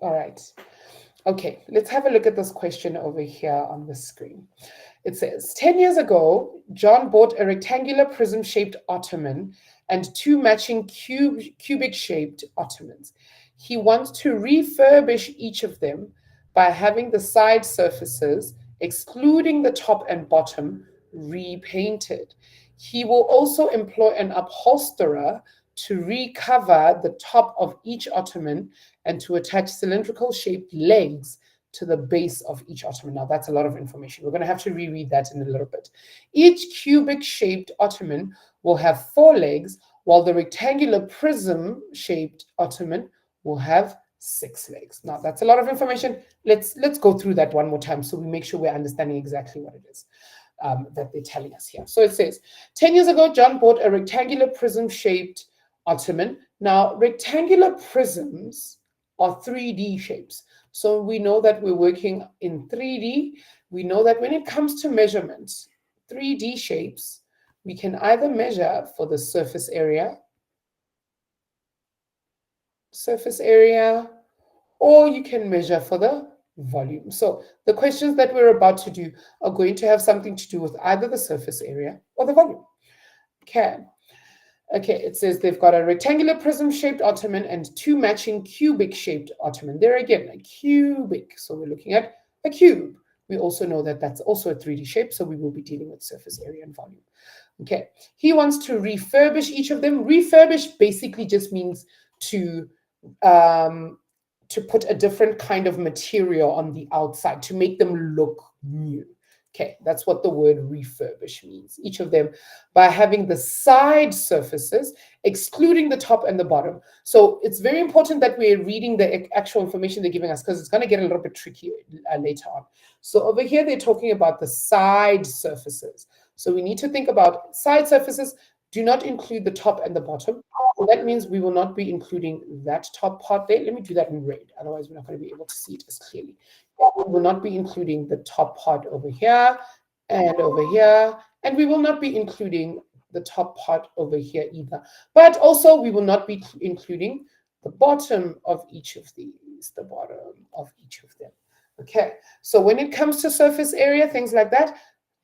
All right. Okay, let's have a look at this question over here on the screen. It says, 10 years ago, John bought a rectangular prism-shaped ottoman and 2 matching cubic-shaped ottomans. He wants to refurbish each of them by having the side surfaces, excluding the top and bottom, repainted. He will also employ an upholsterer to recover the top of each ottoman and to attach cylindrical-shaped legs to the base of each ottoman. Now, that's a lot of information. We're going to have to reread that in a little bit. Each cubic-shaped ottoman will have 4 legs, while the rectangular prism-shaped ottoman will have 6 legs. Now, that's a lot of information. Let's go through that one more time so we make sure we're understanding exactly what it is that they're telling us here. So it says, 10 years ago, John bought a rectangular prism-shaped ottoman. Now, rectangular prisms are 3D shapes. So we know that we're working in 3D. We know that when it comes to measurements, 3D shapes, we can either measure for the surface area, or you can measure for the volume. So the questions that we're about to do are going to have something to do with either the surface area or the volume. Okay, it says they've got a rectangular prism-shaped ottoman and 2 matching cubic-shaped ottoman. There again, a cubic. So we're looking at a cube. We also know that that's also a 3D shape, so we will be dealing with surface area and volume. Okay, he wants to refurbish each of them. Refurbish basically just means to put a different kind of material on the outside, to make them look new. Okay, that's what the word refurbish means. Each of them by having the side surfaces, excluding the top and the bottom. So it's very important that we're reading the actual information they're giving us, because it's going to get a little bit tricky later on. So over here, they're talking about the side surfaces. So we need to think about side surfaces do not include the top and the bottom. So that means we will not be including that top part there. Let me do that in red. Otherwise, we're not going to be able to see it as clearly. We will not be including the top part over here and over here. And we will not be including the top part over here either. But also, we will not be including the bottom of each of these, the bottom of each of them. Okay, so when it comes to surface area, things like that,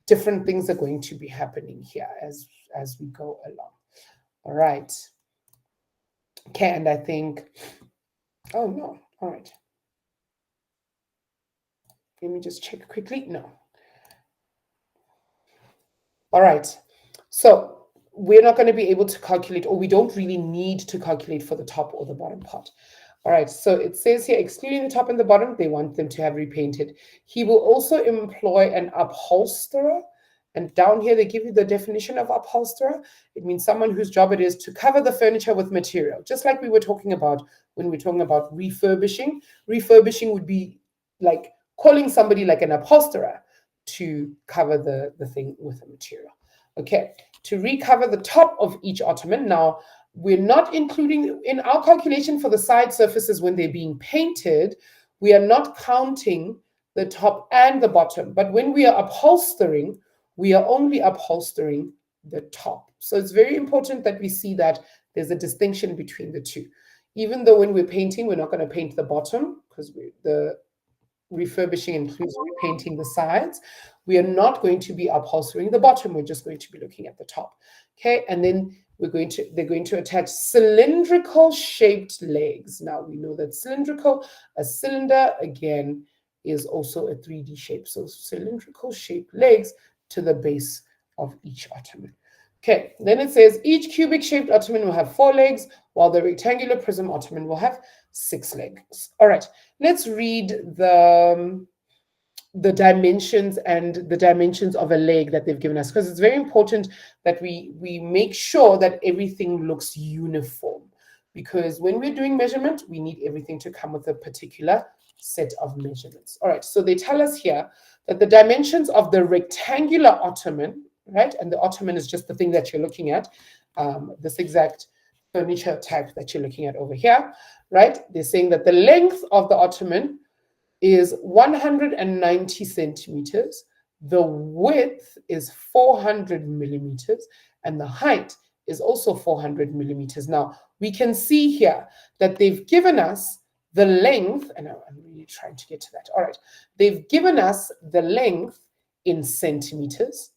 different things are going to be happening here as we go along. All right. Okay, and I think, oh no, all right. Let me just check quickly. No. All right. So we're not going to be able to calculate, or we don't really need to calculate for the top or the bottom part. All right, so it says here, excluding the top and the bottom, they want them to have repainted. He will also employ an upholsterer. And down here, they give you the definition of upholsterer. It means someone whose job it is to cover the furniture with material, just like we were talking about when we're talking about refurbishing. Refurbishing would be like calling somebody like an upholsterer to cover the thing with a material. Okay, to recover the top of each ottoman. Now, we're not including in our calculation for the side surfaces when they're being painted, we are not counting the top and the bottom. But when we are upholstering, we are only upholstering the top. So it's very important that we see that there's a distinction between the two. Even though when we're painting, we're not going to paint the bottom, because the refurbishing includes repainting the sides. We are not going to be upholstering the bottom. We're just going to be looking at the top. Okay, and then they're going to attach cylindrical shaped legs. Now we know that cylindrical, a cylinder again is also a 3D shape. So cylindrical shaped legs to the base of each ottoman. Okay, then it says each cubic shaped ottoman will have 4 legs, while the rectangular prism ottoman will have 6 legs. All right, let's read the dimensions and the dimensions of a leg that they've given us, because it's very important that we make sure that everything looks uniform, because when we're doing measurement, we need everything to come with a particular set of measurements. All right, so they tell us here that the dimensions of the rectangular ottoman, right, and the ottoman is just the thing that you're looking at, this exact furniture type that you're looking at over here, right? They're saying that the length of the ottoman is 190 centimeters, the width is 400 millimeters, and the height is also 400 millimeters. Now, we can see here that they've given us the length, and I'm really trying to get to that. All right, they've given us the length in centimeters,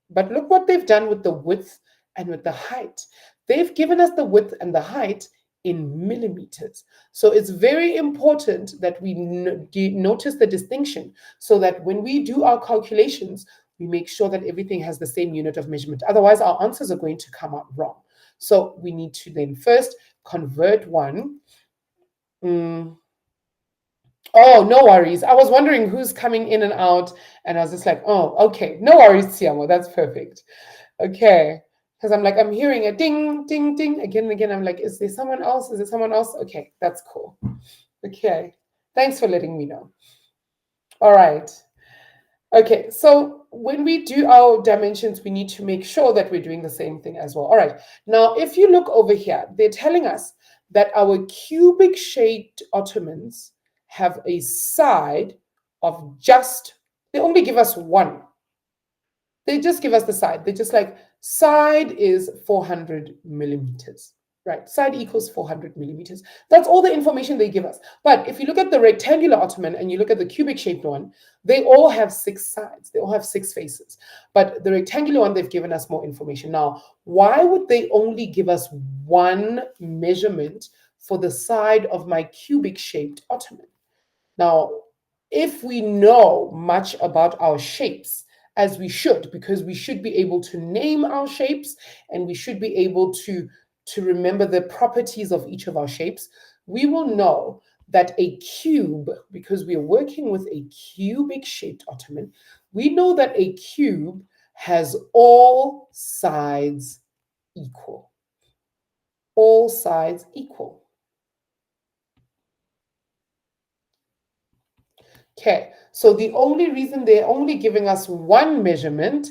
but look what they've done with the width and with the height. They've given us the width and the height in millimeters. So it's very important that we notice the distinction so that when we do our calculations, we make sure that everything has the same unit of measurement. Otherwise, our answers are going to come out wrong. So we need to then first convert one. Oh, no worries. I was wondering who's coming in and out, and I was just like, oh, okay. No worries, Tiamo. That's perfect. Okay. Because I'm like, I'm hearing a ding, ding, ding. Again and again, I'm like, is there someone else? Is there someone else? Okay, that's cool. Okay. Thanks for letting me know. All right. Okay, so when we do our dimensions, we need to make sure that we're doing the same thing as well. All right. Now, if you look over here, they're telling us that our cubic-shaped ottomans have a side of just, they only give us one. They just give us the side. They're just like, side is 400 millimeters, right? Side equals 400 millimeters. That's all the information they give us. But if you look at the rectangular ottoman and you look at the cubic-shaped one, they all have 6 sides. They all have 6 faces. But the rectangular one, they've given us more information. Now, why would they only give us one measurement for the side of my cubic-shaped ottoman? Now, if we know much about our shapes, as we should, because we should be able to name our shapes and we should be able to remember the properties of each of our shapes, we will know that a cube, because we are working with a cubic shaped ottoman, we know that a cube has all sides equal. All sides equal. Okay, so the only reason they're only giving us one measurement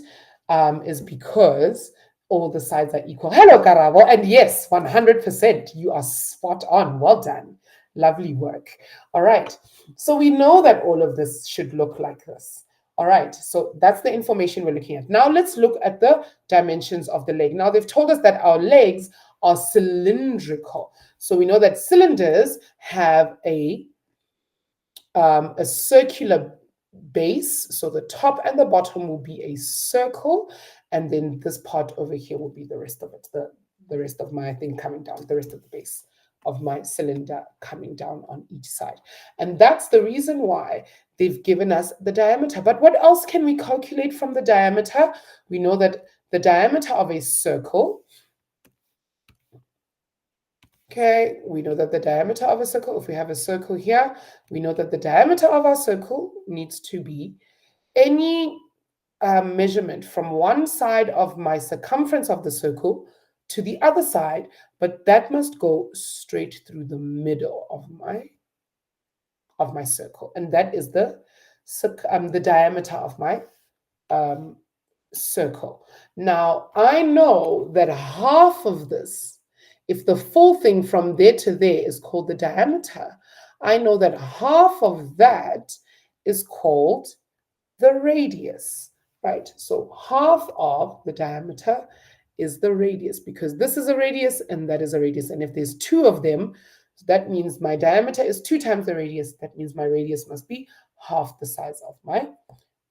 is because all the sides are equal. Hello, Karabo. And yes, 100%. You are spot on. Well done. Lovely work. All right. So we know that all of this should look like this. All right. So that's the information we're looking at. Now let's look at the dimensions of the leg. Now they've told us that our legs are cylindrical. So we know that cylinders have a circular base. So the top and the bottom will be a circle. And then this part over here will be the rest of it. The rest of my thing coming down, the rest of the base of my cylinder coming down on each side. And that's the reason why they've given us the diameter. But what else can we calculate from the diameter? We know that the diameter of a circle, okay, we know that the diameter of a circle, if we have a circle here, we know that the diameter of our circle needs to be any measurement from one side of my circumference of the circle to the other side, but that must go straight through the middle of my circle. And that is the diameter of my circle. Now, I know that half of this, if the full thing from there to there is called the diameter, I know that half of that is called the radius, right? So half of the diameter is the radius, because this is a radius and that is a radius. And if there's 2 of them, that means my diameter is 2 times the radius. That means my radius must be half the size of my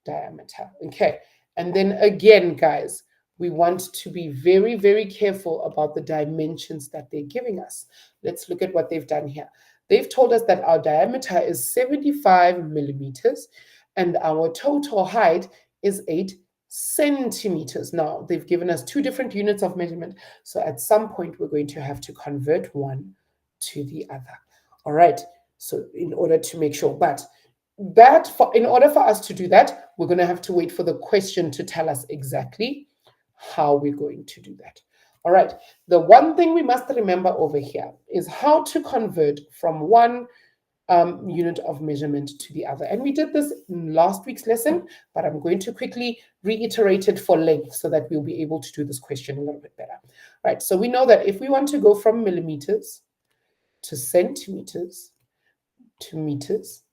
diameter. Okay. And then again, guys, we want to be very, very careful about the dimensions that they're giving us. Let's look at what they've done here. They've told us that our diameter is 75 millimeters and our total height is 8 centimeters. Now, they've given us 2 different units of measurement. So at some point, we're going to have to convert one to the other. All right. So in order to make sure, but in order for us to do that, we're going to have to wait for the question to tell us exactly how we're going to do that. All right. The one thing we must remember over here is how to convert from one unit of measurement to the other. And we did this in last week's lesson, but I'm going to quickly reiterate it for length so that we'll be able to do this question a little bit better. Right. So we know that if we want to go from millimeters to centimeters to meters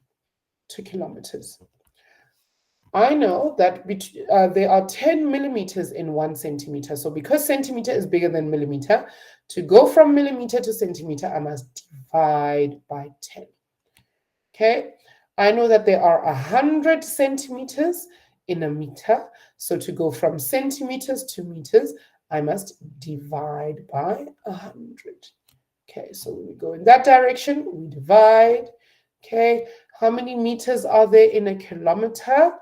to kilometers, I know that there are 10 millimeters in 1 centimeter. So because centimeter is bigger than millimeter, to go from millimeter to centimeter, I must divide by 10. Okay, I know that there are 100 centimeters in a meter. So to go from centimeters to meters, I must divide by 100. Okay, so when we go in that direction, we divide. Okay, how many meters are there in a kilometer?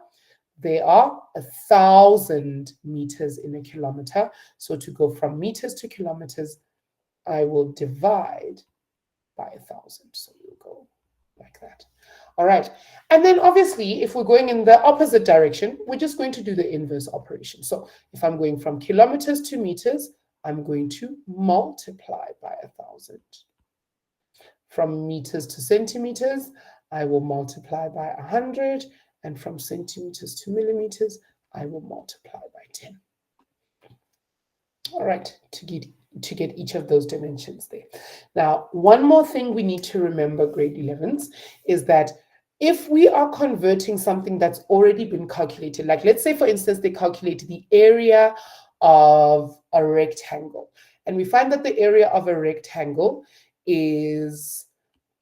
There are 1,000 meters in a kilometer. So to go from meters to kilometers, I will divide by 1,000. So we'll go like that. All right. And then obviously, if we're going in the opposite direction, we're just going to do the inverse operation. So if I'm going from kilometers to meters, I'm going to multiply by 1,000. From meters to centimeters, I will multiply by 100. And from centimeters to millimeters, I will multiply by 10. All right, to get each of those dimensions there. Now, one more thing we need to remember, grade 11s, is that if we are converting something that's already been calculated, like let's say, for instance, they calculate the area of a rectangle, and we find that the area of a rectangle is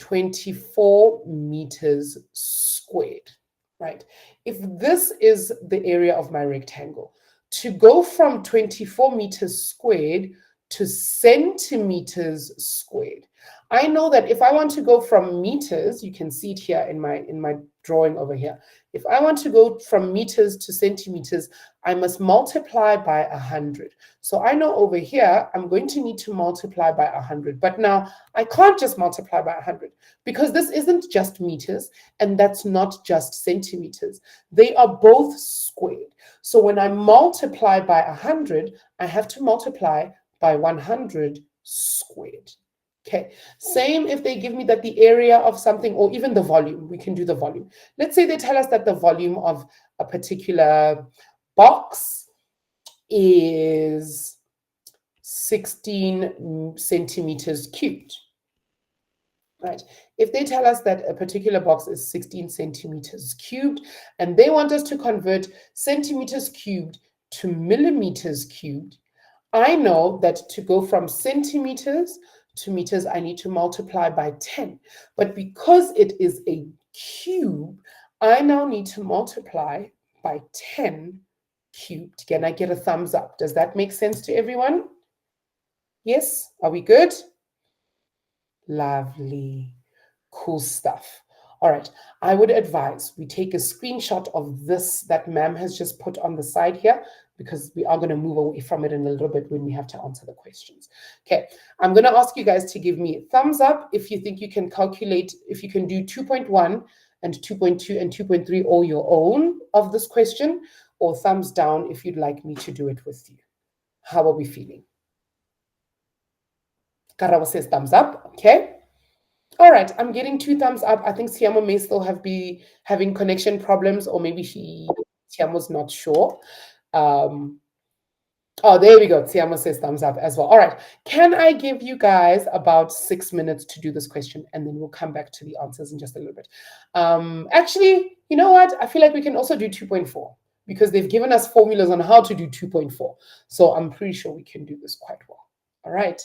24 meters squared, right? If this is the area of my rectangle, to go from 24 meters squared to centimeters squared, I know that if I want to go from meters, you can see it here in my drawing over here. If I want to go from meters to centimeters, I must multiply by 100. So I know over here, I'm going to need to multiply by 100. But now I can't just multiply by 100 because this isn't just meters and that's not just centimeters. They are both squared. So when I multiply by 100, I have to multiply by 100 squared. Okay, same if they give me that the area of something, or even the volume, we can do the volume. Let's say they tell us that the volume of a particular box is 16 centimeters cubed. Right. If they tell us that a particular box is 16 centimeters cubed, and they want us to convert centimeters cubed to millimeters cubed, I know that to go from centimeters to meters, I need to multiply by 10. But because it is a cube, I now need to multiply by 10 cubed. Can I get a thumbs up? Does that make sense to everyone? Yes? Are we good? Lovely. Cool stuff. All right, I would advise we take a screenshot of this that ma'am has just put on the side here, because we are going to move away from it in a little bit when we have to answer the questions. Okay, I'm going to ask you guys to give me a thumbs up if you think you can calculate, if you can do 2.1 and 2.2 and 2.3 all your own of this question, or thumbs down if you'd like me to do it with you. How are we feeling? Karabo says thumbs up. Okay. All right, I'm getting 2 thumbs up. I think Siamo may still be having connection problems, or maybe Siamo's not sure. Oh, there we go. Siamo says thumbs up as well. All right, can I give you guys about 6 minutes to do this question, and then we'll come back to the answers in just a little bit. Actually, you know what? I feel like we can also do 2.4 because they've given us formulas on how to do 2.4. So I'm pretty sure we can do this quite well. All right.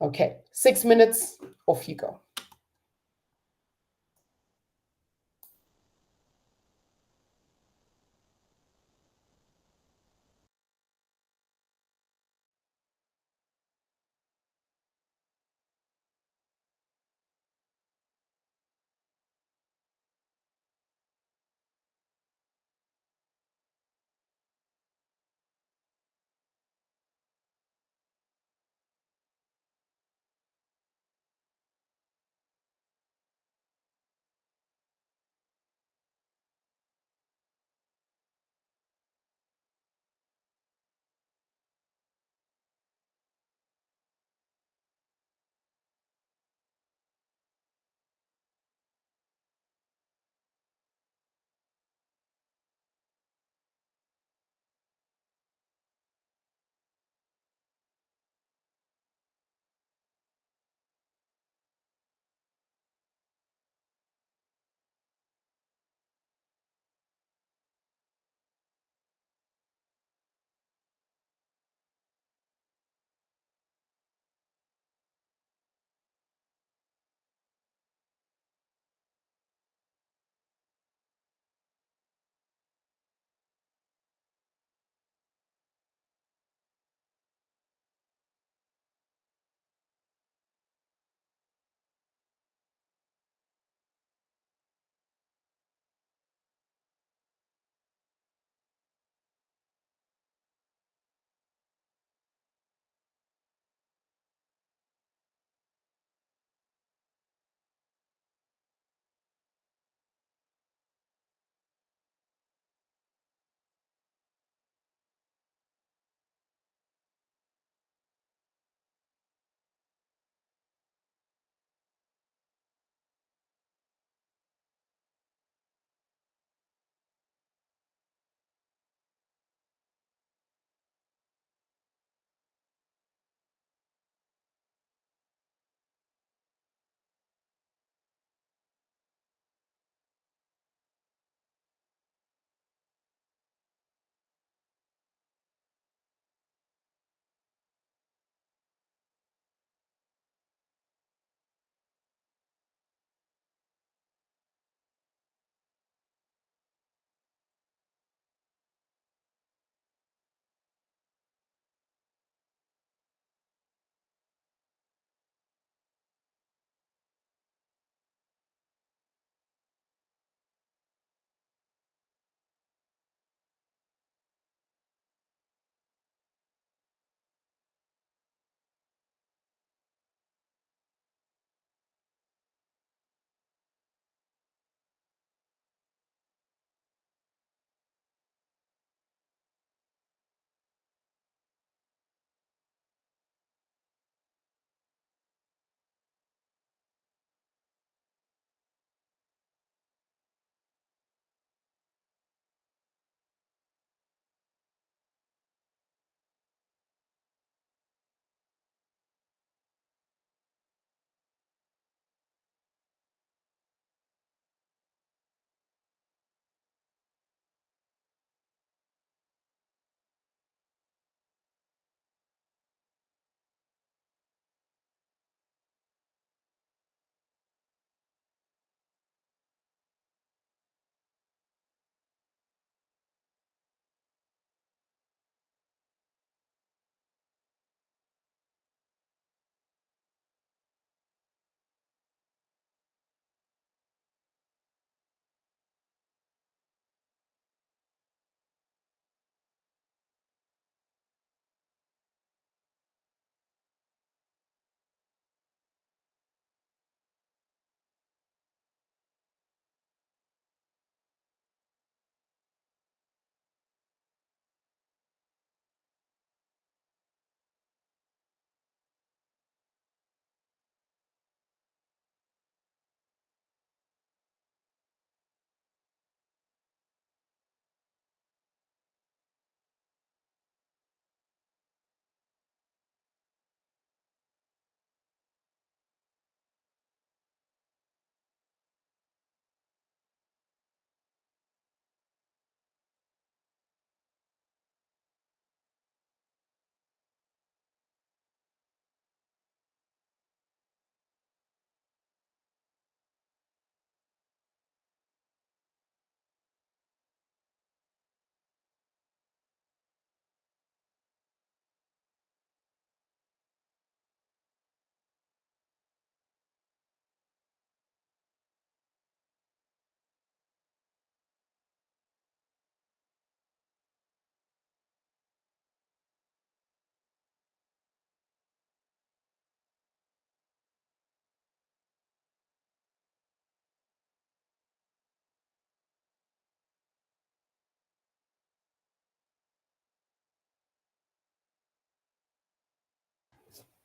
Okay, 6 minutes, off you go.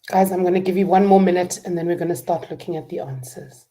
Guys, I'm going to give you 1 more minute and then we're going to start looking at the answers.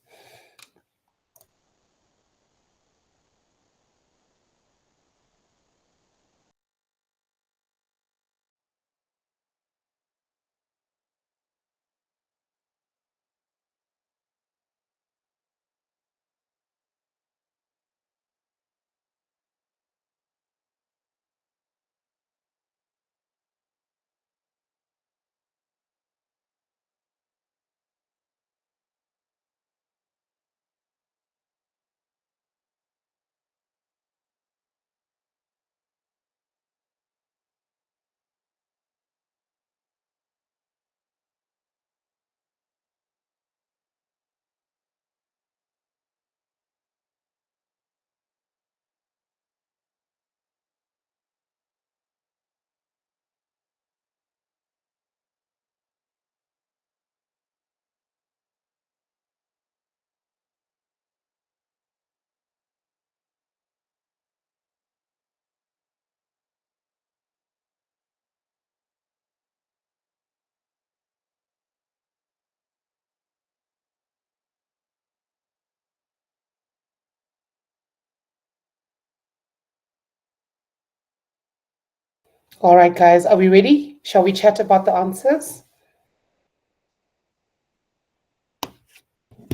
All right, guys, are we ready? Shall we chat about the answers?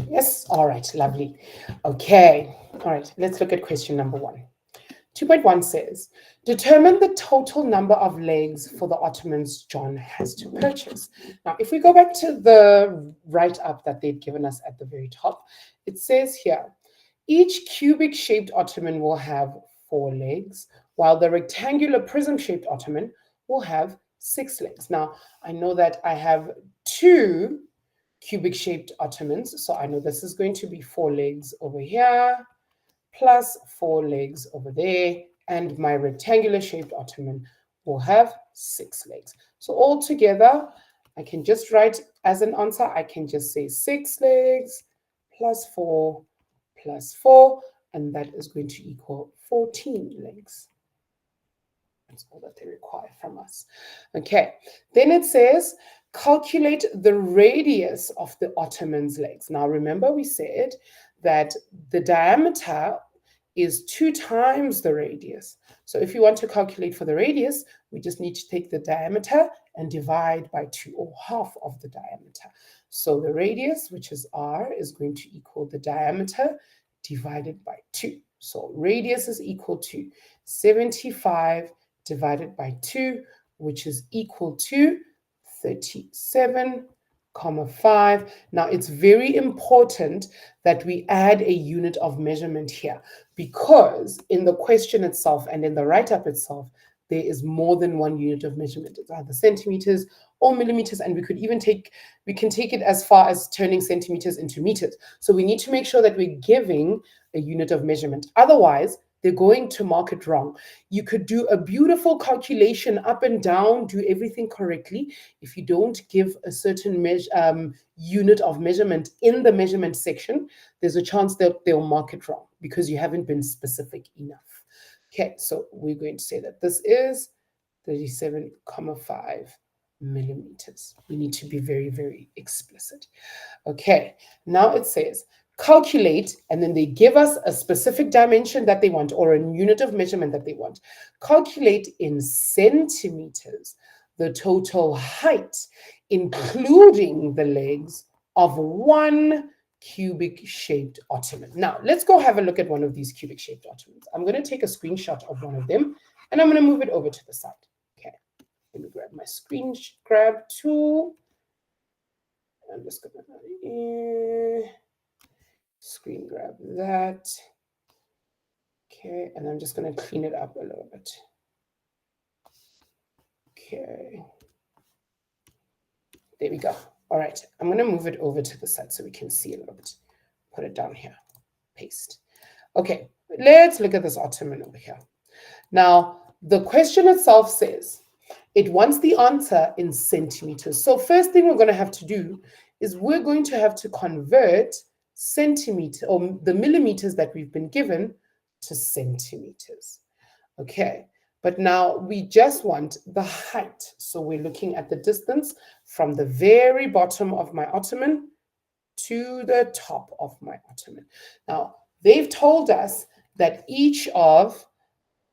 Yes, all right, lovely. Okay, all right, let's look at question number 1. 2.1 says, determine the total number of legs for the ottomans John has to purchase. Now, if we go back to the write-up that they've given us at the very top, it says here, each cubic-shaped ottoman will have 4 legs, while the rectangular prism-shaped ottoman will have 6 legs. Now, I know that I have 2 cubic-shaped ottomans, so I know this is going to be 4 legs over here, plus 4 legs over there, and my rectangular shaped ottoman will have 6 legs. So all together, I can just write as an answer, I can just say 6 legs plus 4 plus 4, and that is going to equal 14 legs. That's all that they require from us. Okay, then it says, calculate the radius of the ottoman's legs. Now, remember we said that the diameter is 2 times the radius. So if you want to calculate for the radius, we just need to take the diameter and divide by 2, or half of the diameter. So the radius, which is r, is going to equal the diameter divided by 2. So radius is equal to 75 divided by 2, which is equal to 37,5. Now, it's very important that we add a unit of measurement here, because in the question itself and in the write-up itself, there is more than one unit of measurement. It's either centimeters or millimeters, and we can take it as far as turning centimeters into meters. So we need to make sure that we're giving a unit of measurement. Otherwise, they're going to mark it wrong. You could do a beautiful calculation up and down, do everything correctly. If you don't give a certain unit of measurement in the measurement section, there's a chance that they'll mark it wrong because you haven't been specific enough. Okay, so we're going to say that this is 37,5 millimeters. We need to be very, very explicit. Okay, now it says, calculate, and then they give us a specific dimension that they want, or a unit of measurement that they want. Calculate in centimeters the total height, including the legs, of 1 cubic-shaped ottoman. Now, let's go have a look at one of these cubic-shaped ottomans. I'm going to take a screenshot of one of them, and I'm going to move it over to the side. Okay, let me grab my screen grab tool. I'm just going to screen grab that. Okay, and I'm just going to clean it up a little bit. Okay, there we go. All right, I'm going to move it over to the side so we can see a little bit. Put it down here, paste. Okay, let's look at this ottoman over here. Now, the question itself says it wants the answer in centimeters. So first thing we're going to have to do is we're going to have to convert centimeter, or the millimeters that we've been given, to centimeters. Okay, but now we just want the height. So we're looking at the distance from the very bottom of my ottoman to the top of my ottoman. Now, they've told us that each of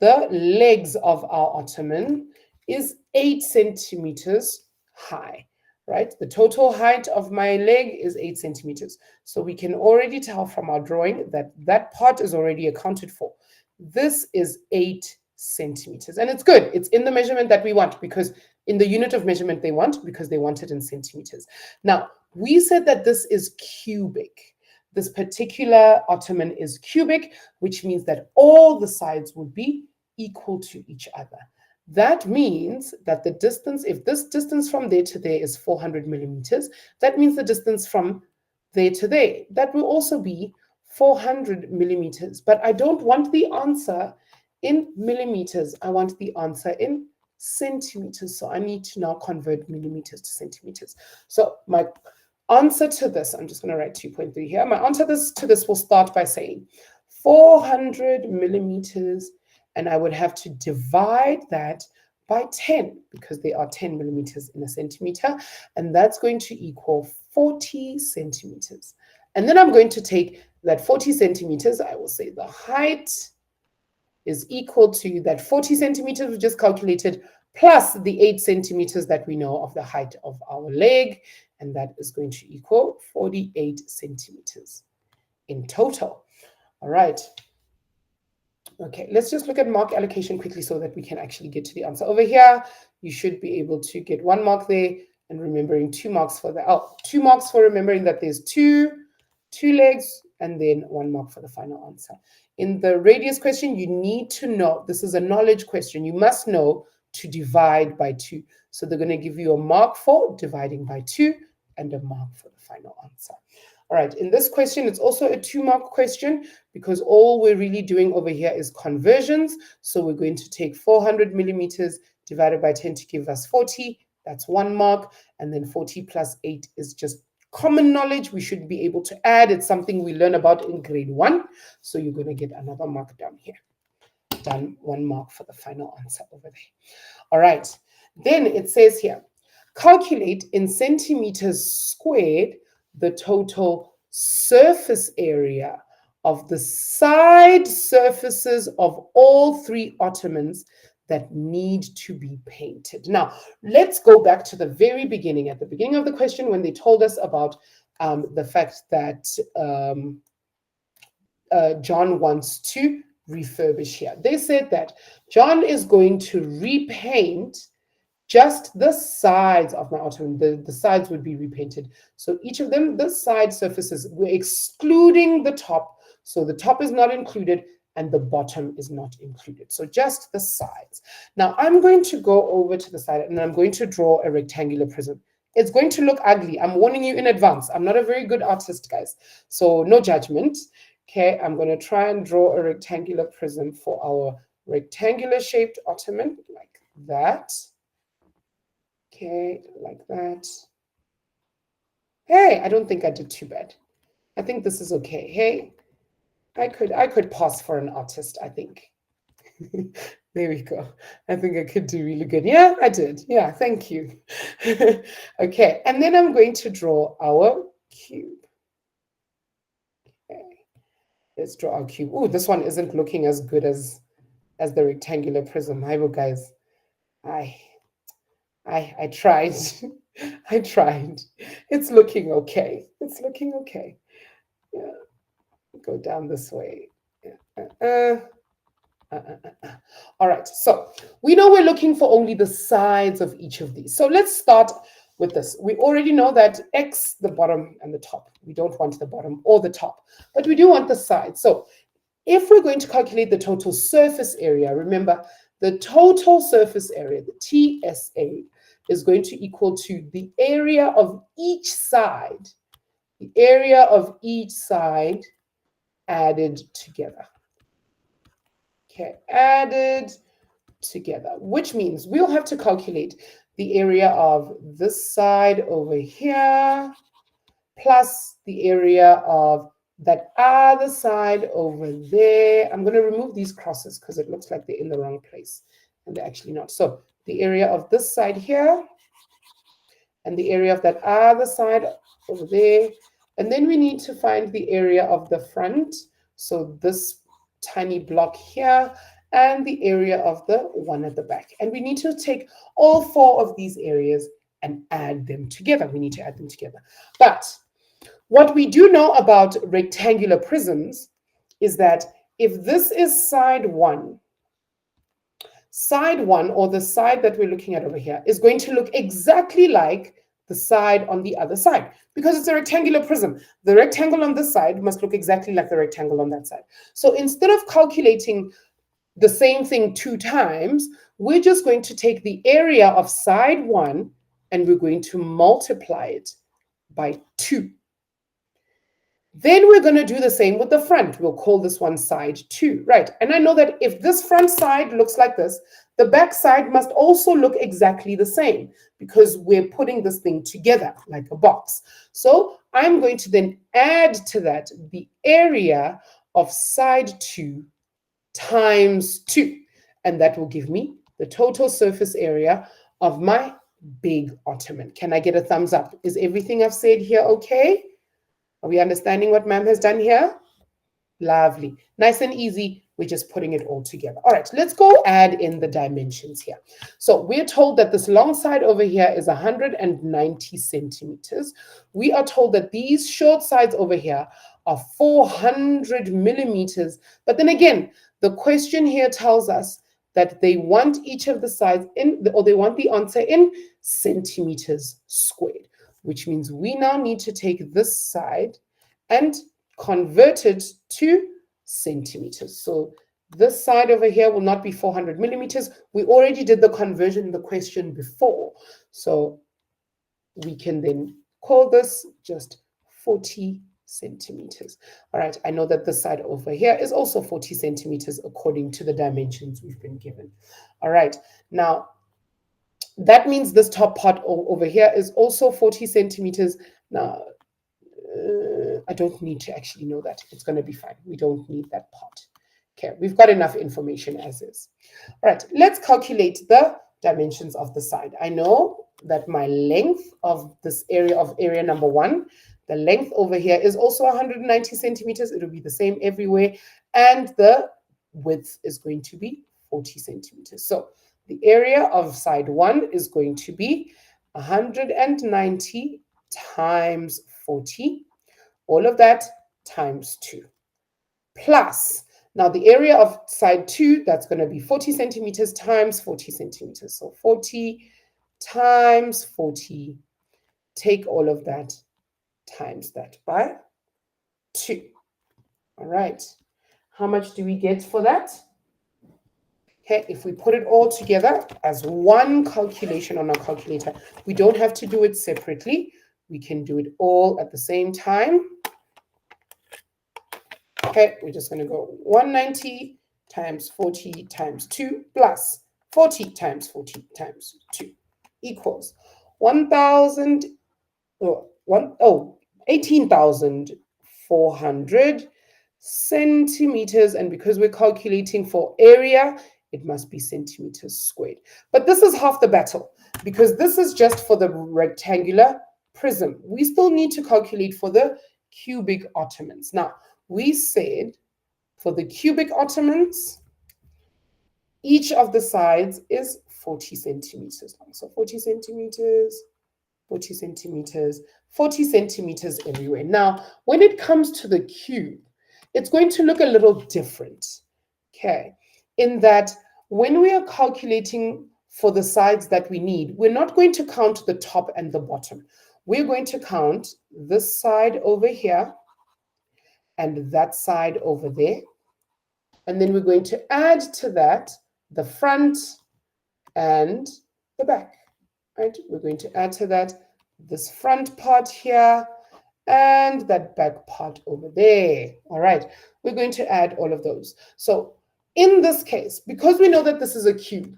the legs of our ottoman is 8 centimeters high, right? The total height of my leg is 8 centimeters. So we can already tell from our drawing that that part is already accounted for. This is 8 centimeters. And it's good. It's in the measurement that we want, because in the unit of measurement they want, because they want it in centimeters. Now, we said that this is cubic. This particular ottoman is cubic, which means that all the sides would be equal to each other. That means that the distance, if this distance from there to there is 400 millimeters, that means the distance from there to there, that will also be 400 millimeters. But I don't want the answer in millimeters. I want the answer in centimeters. So I need to now convert millimeters to centimeters. So my answer to this, I'm just going to write 2.3 here. My answer to this will start by saying 400 millimeters, and I would have to divide that by 10, because there are 10 millimeters in a centimeter, and that's going to equal 40 centimeters. And then I'm going to take that 40 centimeters, I will say the height is equal to that 40 centimeters we just calculated, plus the 8 centimeters that we know of the height of our leg, and that is going to equal 48 centimeters in total. All right. Okay, let's just look at mark allocation quickly so that we can actually get to the answer. Over here, you should be able to get 1 mark there, and remembering 2 marks for the 2 marks for remembering that there's two legs, and then 1 mark for the final answer. In the radius question, you need to know, this is a knowledge question, you must know to divide by 2. So they're going to give you a mark for dividing by 2 and a mark for the final answer. All right, in this question, it's also a 2-mark question, because all we're really doing over here is conversions. So we're going to take 400 millimeters divided by 10 to give us 40. That's 1 mark. And then 40 plus 8 is just common knowledge. We should be able to add. It's something we learn about in grade 1. So you're going to get another mark down here. Done, 1 mark for the final answer over there. All right, then it says here, calculate in centimeters squared the total surface area of the side surfaces of all 3 ottomans that need to be painted. Now, let's go back to the very beginning, at the beginning of the question, when they told us about the fact that John wants to refurbish here. They said that John is going to repaint just the sides of my ottoman. The sides would be repainted. So each of them, the side surfaces, we're excluding the top. So the top is not included and the bottom is not included. So just the sides. Now I'm going to go over to the side and I'm going to draw a rectangular prism. It's going to look ugly. I'm warning you in advance. I'm not a very good artist, guys. So no judgment. Okay, I'm going to try and draw a rectangular prism for our rectangular shaped ottoman like that. Okay, like that. Hey, I don't think I did too bad. I think this is okay. Hey, I could pass for an artist, I think. There we go. I think I could do really good. Yeah, I did. Yeah, thank you. Okay, and then I'm going to draw our cube. Okay, let's draw our cube. Oh, this one isn't looking as good as the rectangular prism. Hi, guys. I tried. I tried. It's looking okay. It's looking okay. Yeah. Go down this way. All right. So we know we're looking for only the sides of each of these. So let's start with this. We already know that X, the bottom and the top. We don't want the bottom or the top, but we do want the sides. So if we're going to calculate the total surface area, remember the total surface area, the TSA, is going to equal to the area of each side, added together. Okay, added together, which means we'll have to calculate the area of this side over here plus the area of that other side over there. I'm going to remove these crosses because it looks like they're in the wrong place and they're actually not. So the area of this side here and the area of that other side over there. And then we need to find the area of the front. So this tiny block here, and the area of the one at the back. And we need to take all four of these areas and add them together. We need to add them together. But what we do know about rectangular prisms is that if this is side one, or the side that we're looking at over here, is going to look exactly like the side on the other side, because it's a rectangular prism. The rectangle on this side must look exactly like the rectangle on that side. So instead of calculating the same thing 2 times, we're just going to take the area of side 1 and we're going to multiply it by 2. Then we're going to do the same with the front. We'll call this one side 2, right? And I know that if this front side looks like this, the back side must also look exactly the same, because we're putting this thing together like a box. So I'm going to then add to that the area of side 2 times 2, and that will give me the total surface area of my big ottoman. Can I get a thumbs up? Is everything I've said here okay? Are we understanding what ma'am has done here? Lovely. Nice and easy. We're just putting it all together. All right, let's go add in the dimensions here. So we're told that this long side over here is 190 centimeters. We are told that these short sides over here are 400 millimeters. But then again, the question here tells us that they want each of the sides in, or they want the answer in centimeters squared, which means we now need to take this side and convert it to centimeters. So this side over here will not be 400 millimeters. We already did the conversion in the question before. So we can then call this just 40 centimeters. All right, I know that this side over here is also 40 centimeters according to the dimensions we've been given. All right, now that means this top part over here is also 40 centimeters. Now, I don't need to actually know that. It's going to be fine. We don't need that part. Okay, we've got enough information as is. All right, let's calculate the dimensions of the side. I know that my length of this area of area number 1, the length over here is also 190 centimeters. It'll be the same everywhere. And the width is going to be 40 centimeters. So the area of side 1 is going to be 190 times 40, all of that times 2. Plus, now the area of side 2, that's going to be 40 centimeters times 40 centimeters. So 40 times 40, take all of that, times that by 2. All right, how much do we get for that? Okay, if we put it all together as one calculation on our calculator, we don't have to do it separately. We can do it all at the same time. Okay, we're just going to go 190 times 40 times 2 plus 40 times 40 times 2 equals 18,400 centimeters. And because we're calculating for area, it must be centimeters squared. But this is half the battle, because this is just for the rectangular prism. We still need to calculate for the cubic ottomans. Now, we said for the cubic ottomans, each of the sides is 40 centimeters long. So 40 centimeters, 40 centimeters, 40 centimeters everywhere. Now, when it comes to the cube, it's going to look a little different, okay? In that when we are calculating for the sides that we need, we're not going to count the top and the bottom. We're going to count this side over here and that side over there. And then we're going to add to that the front and the back, right? We're going to add to that this front part here and that back part over there. All right, we're going to add all of those. So in this case, because we know that this is a cube,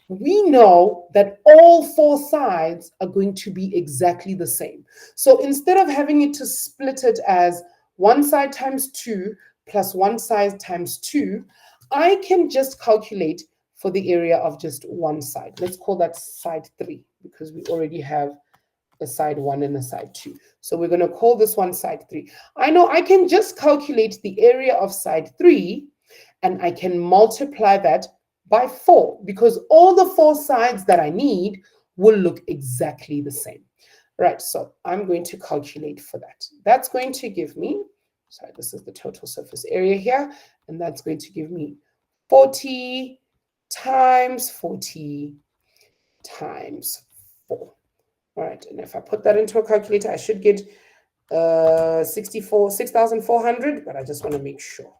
we know that all 4 sides are going to be exactly the same. So instead of having it to split it as one side times 2 plus one side times 2, I can just calculate for the area of just one side. Let's call that side 3, because we already have a side 1 and a side 2. So we're going to call this one side 3. I know I can just calculate the area of side 3, and I can multiply that by 4, because all the 4 sides that I need will look exactly the same. Right, so I'm going to calculate for that. That's going to give me, sorry, this is the total surface area here, and that's going to give me 40 times 40 times 4. All right, and if I put that into a calculator, I should get 6,400, but I just want to make sure.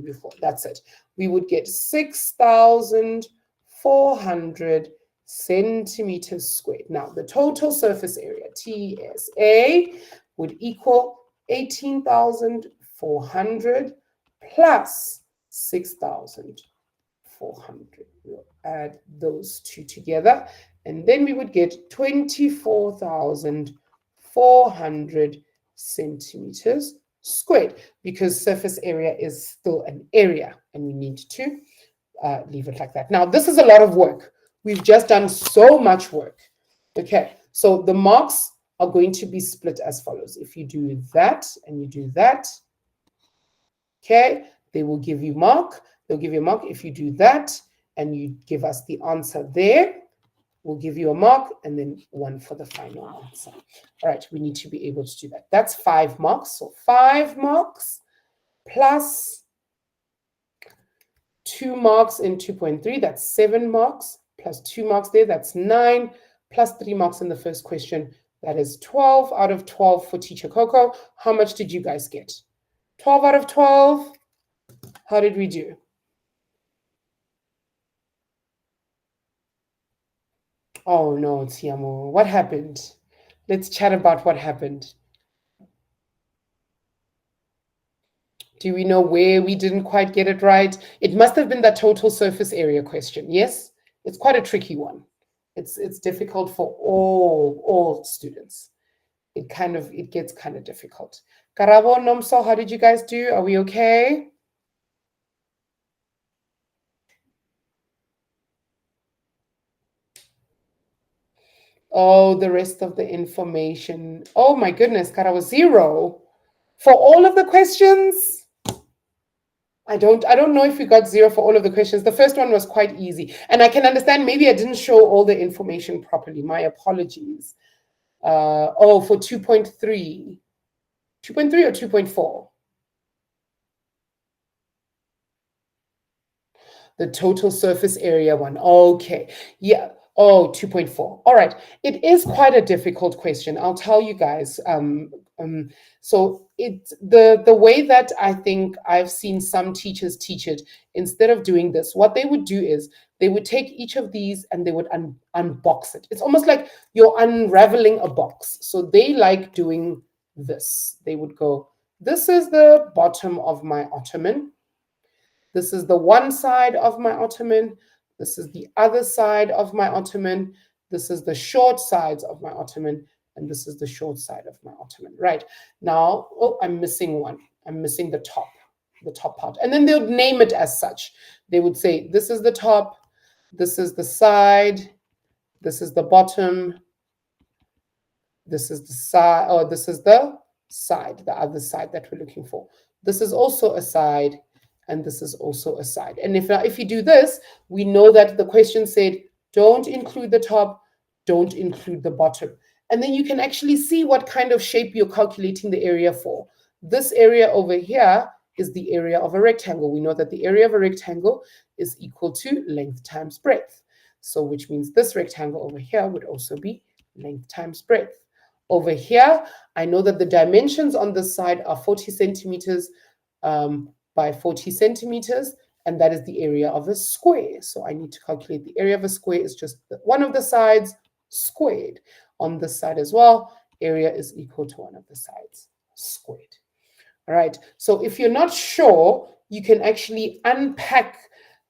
Before, that's it. We would get 6,400 centimeters squared. Now, the total surface area, TSA, would equal 18,400 plus 6,400. We'll add those two together, and then we would get 24,400 centimeters squared, because surface area is still an area, and we need to leave it like that. Now, this is a lot of work. We've just done so much work. Okay, so the marks are going to be split as follows. If you do that and you do that, okay, they will give you mark. They'll give you a mark. If you do that and you give us the answer there, we'll give you a mark and then 1 for the final answer. All right, we need to be able to do that. That's 5 marks. So 5 marks plus 2 marks in 2.3, that's 7 marks, plus 2 marks there, that's 9, plus 3 marks in the first question, that is 12 out of 12 for Teacher Coco. How much did you guys get? 12 out of 12? How did we do? Oh no, Tiamo, what happened? Let's chat about what happened. Do we know where we didn't quite get it right? It must have been that total surface area question, yes? It's quite a tricky one. It's difficult for all students. It gets kind of difficult. Karabo, Nomso, how did you guys do? Are we okay? Oh, the rest of the information. Oh my goodness, Karabo, 0 for all of the questions. I don't know if we got 0 for all of the questions. The first one was quite easy. And I can understand maybe I didn't show all the information properly. My apologies. Oh, for 2.3. 2.3 or 2.4? The total surface area one. Okay. Yeah. Oh, 2.4. All right. It is quite a difficult question. I'll tell you guys. So it's the way that I think I've seen some teachers teach it, instead of doing this, what they would do is they would take each of these and they would unbox it. It's almost like you're unraveling a box. So they like doing this. They would go, this is the bottom of my ottoman. This is the one side of my ottoman. This is the other side of my ottoman. This is the short sides of my ottoman. And this is the short side of my ottoman. Right. Now, oh, I'm missing one. I'm missing the top part. And then they would name it as such. They would say, this is the top. This is the side. This is the bottom. This is the side, or this is the side, the other side that we're looking for. This is also a side. And this is also a side. And if you do this, we know that the question said, don't include the top, don't include the bottom. And then you can actually see what kind of shape you're calculating the area for. This area over here is the area of a rectangle. We know that the area of a rectangle is equal to length times breadth. So which means this rectangle over here would also be length times breadth. Over here, I know that the dimensions on this side are 40 centimeters by 40 centimeters, and that is the area of a square. So I need to calculate the area of a square is just one of the sides squared. On this side as well, area is equal to one of the sides squared. All right, so if you're not sure, you can actually unpack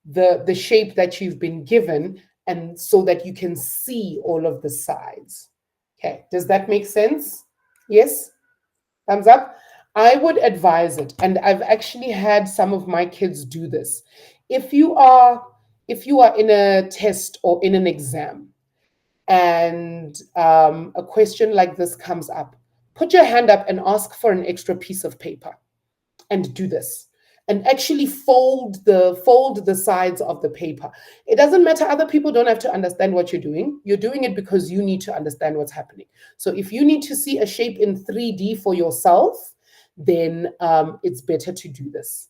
the shape that you've been given, and so that you can see all of the sides. Okay, does that make sense? Yes? Thumbs up? I would advise it, and I've actually had some of my kids do this. If you are in a test or in an exam, and a question like this comes up, put your hand up and ask for an extra piece of paper and do this. And actually fold the sides of the paper. It doesn't matter. Other people don't have to understand what you're doing. You're doing it because you need to understand what's happening. So if you need to see a shape in 3D for yourself, then it's better to do this.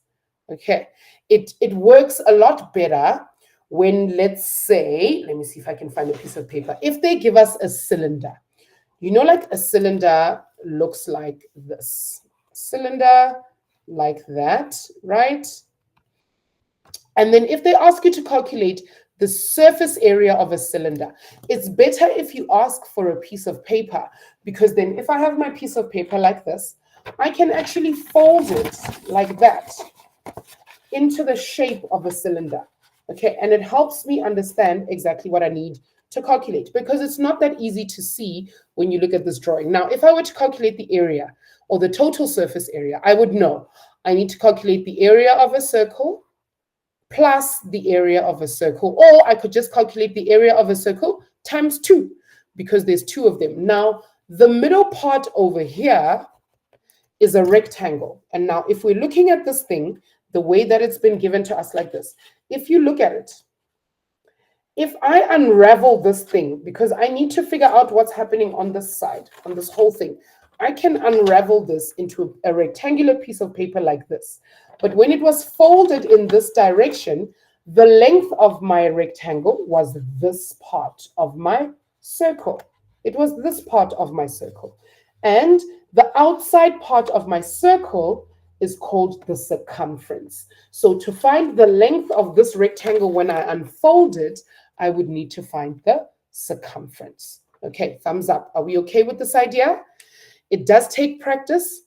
Okay. It works a lot better when, let's say, let me see if I can find a piece of paper. If they give us a cylinder, like a cylinder looks like this. Cylinder like that, right? And then if they ask you to calculate the surface area of a cylinder, it's better if you ask for a piece of paper, because then if I have my piece of paper like this, I can actually fold it like that into the shape of a cylinder. Okay, and it helps me understand exactly what I need to calculate, because it's not that easy to see when you look at this drawing. Now, if I were to calculate the area or the total surface area, I would know I need to calculate the area of a circle plus the area of a circle, or I could just calculate the area of a circle times 2, because there's 2 of them. Now, the middle part over here is a rectangle. And now if we're looking at this thing, the way that it's been given to us like this, if you look at it, if I unravel this thing, because I need to figure out what's happening on this side, on this whole thing, I can unravel this into a rectangular piece of paper like this. But when it was folded in this direction, the length of my rectangle was this part of my circle. It was this part of my circle. And the outside part of my circle is called the circumference. So to find the length of this rectangle when I unfold it, I would need to find the circumference. Okay, thumbs up. Are we okay with this idea? It does take practice.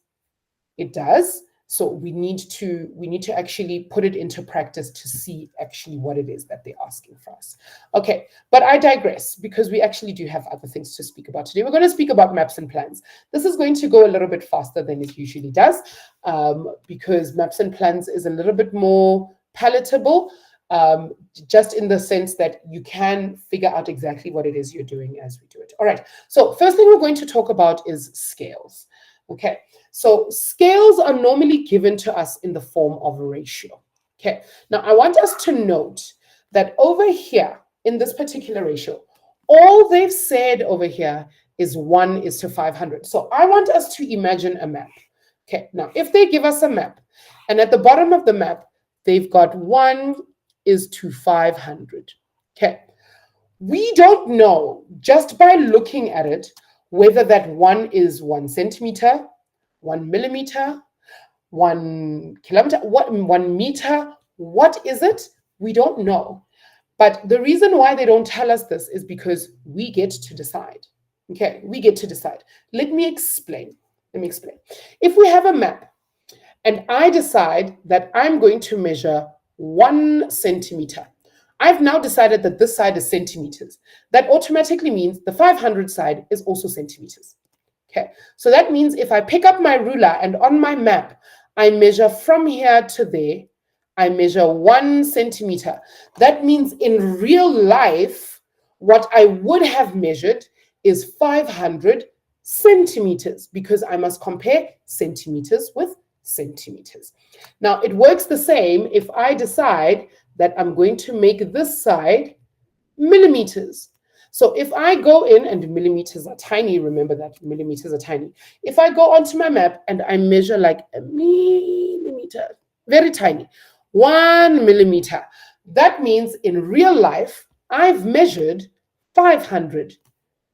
It does. So we need to actually put it into practice to see actually what it is that they're asking for us. Okay, but I digress, because we actually do have other things to speak about today. We're going to speak about maps and plans. This is going to go a little bit faster than it usually does, because maps and plans is a little bit more palatable, just in the sense that you can figure out exactly what it is you're doing as we do it. All right, so first thing we're going to talk about is scales. Okay, so scales are normally given to us in the form of a ratio. Okay, now I want us to note that over here in this particular ratio, all they've said over here is 1:500. So I want us to imagine a map. Okay, now if they give us a map, and at the bottom of the map, they've got 1:500. Okay, we don't know just by looking at it whether that 1 is 1 centimeter, 1 millimeter, 1 kilometer, 1 meter, what is it? We don't know. But the reason why they don't tell us this is because we get to decide. Okay, we get to decide. Let me explain. If we have a map and I decide that I'm going to measure 1 centimeter, I've now decided that this side is centimeters. That automatically means the 500 side is also centimeters. Okay, so that means if I pick up my ruler and on my map, I measure from here to there, I measure 1 centimeter. That means in real life, what I would have measured is 500 centimeters, because I must compare centimeters with centimeters. Now, it works the same if I decide that I'm going to make this side millimeters. So if I go in, and millimeters are tiny, remember that millimeters are tiny. If I go onto my map and I measure like a millimeter, very tiny, 1 millimeter, that means in real life, I've measured 500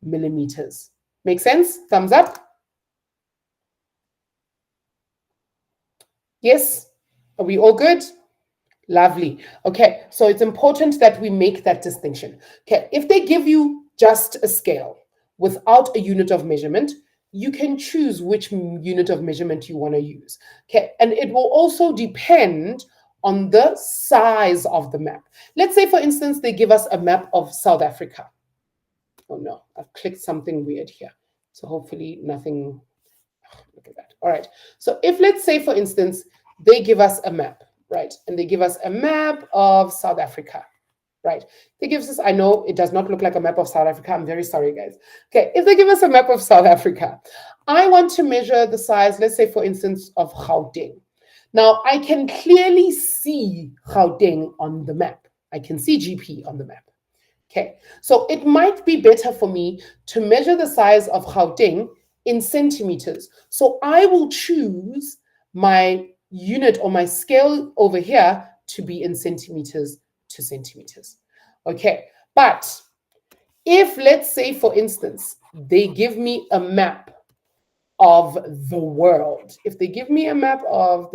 millimeters. Make sense? Thumbs up. Yes? Are we all good? Lovely. Okay, so it's important that we make that distinction. Okay, if they give you just a scale without a unit of measurement, you can choose which unit of measurement you want to use. Okay, and it will also depend on the size of the map. Let's say, for instance, they give us a map of South Africa. Oh no, I've clicked something weird here. So hopefully nothing, look at that. All right, so if let's say, for instance, they give us a map, right? And they give us a map of South Africa. right? They gives us, I know it does not look like a map of South Africa. I'm very sorry, guys. Okay, if they give us a map of South Africa, I want to measure the size, let's say, for instance, of Gauteng. Now, I can clearly see Gauteng on the map. I can see GP on the map. Okay, so it might be better for me to measure the size of Gauteng in centimeters. So I will choose my unit or my scale over here to be in centimeters to centimeters. Okay, but if, let's say, for instance, they give me a map of the world. If they give me a map of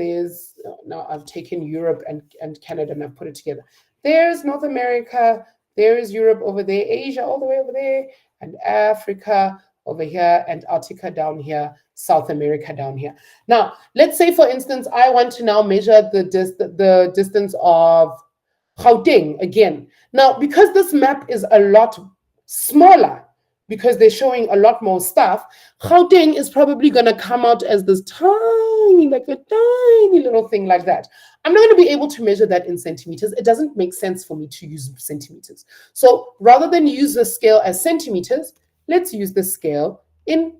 now I've taken Europe and Canada and I've put it together. There's North America, there is Europe over there, Asia all the way over there, and Africa over here, Antarctica down here, South America down here. Now, let's say, for instance, I want to now measure the distance of Gauteng again. Now, because this map is a lot smaller, because they're showing a lot more stuff, Gauteng is probably going to come out as this tiny, like a tiny little thing like that. I'm not going to be able to measure that in centimeters. It doesn't make sense for me to use centimeters. So rather than use the scale as centimeters, let's use the scale in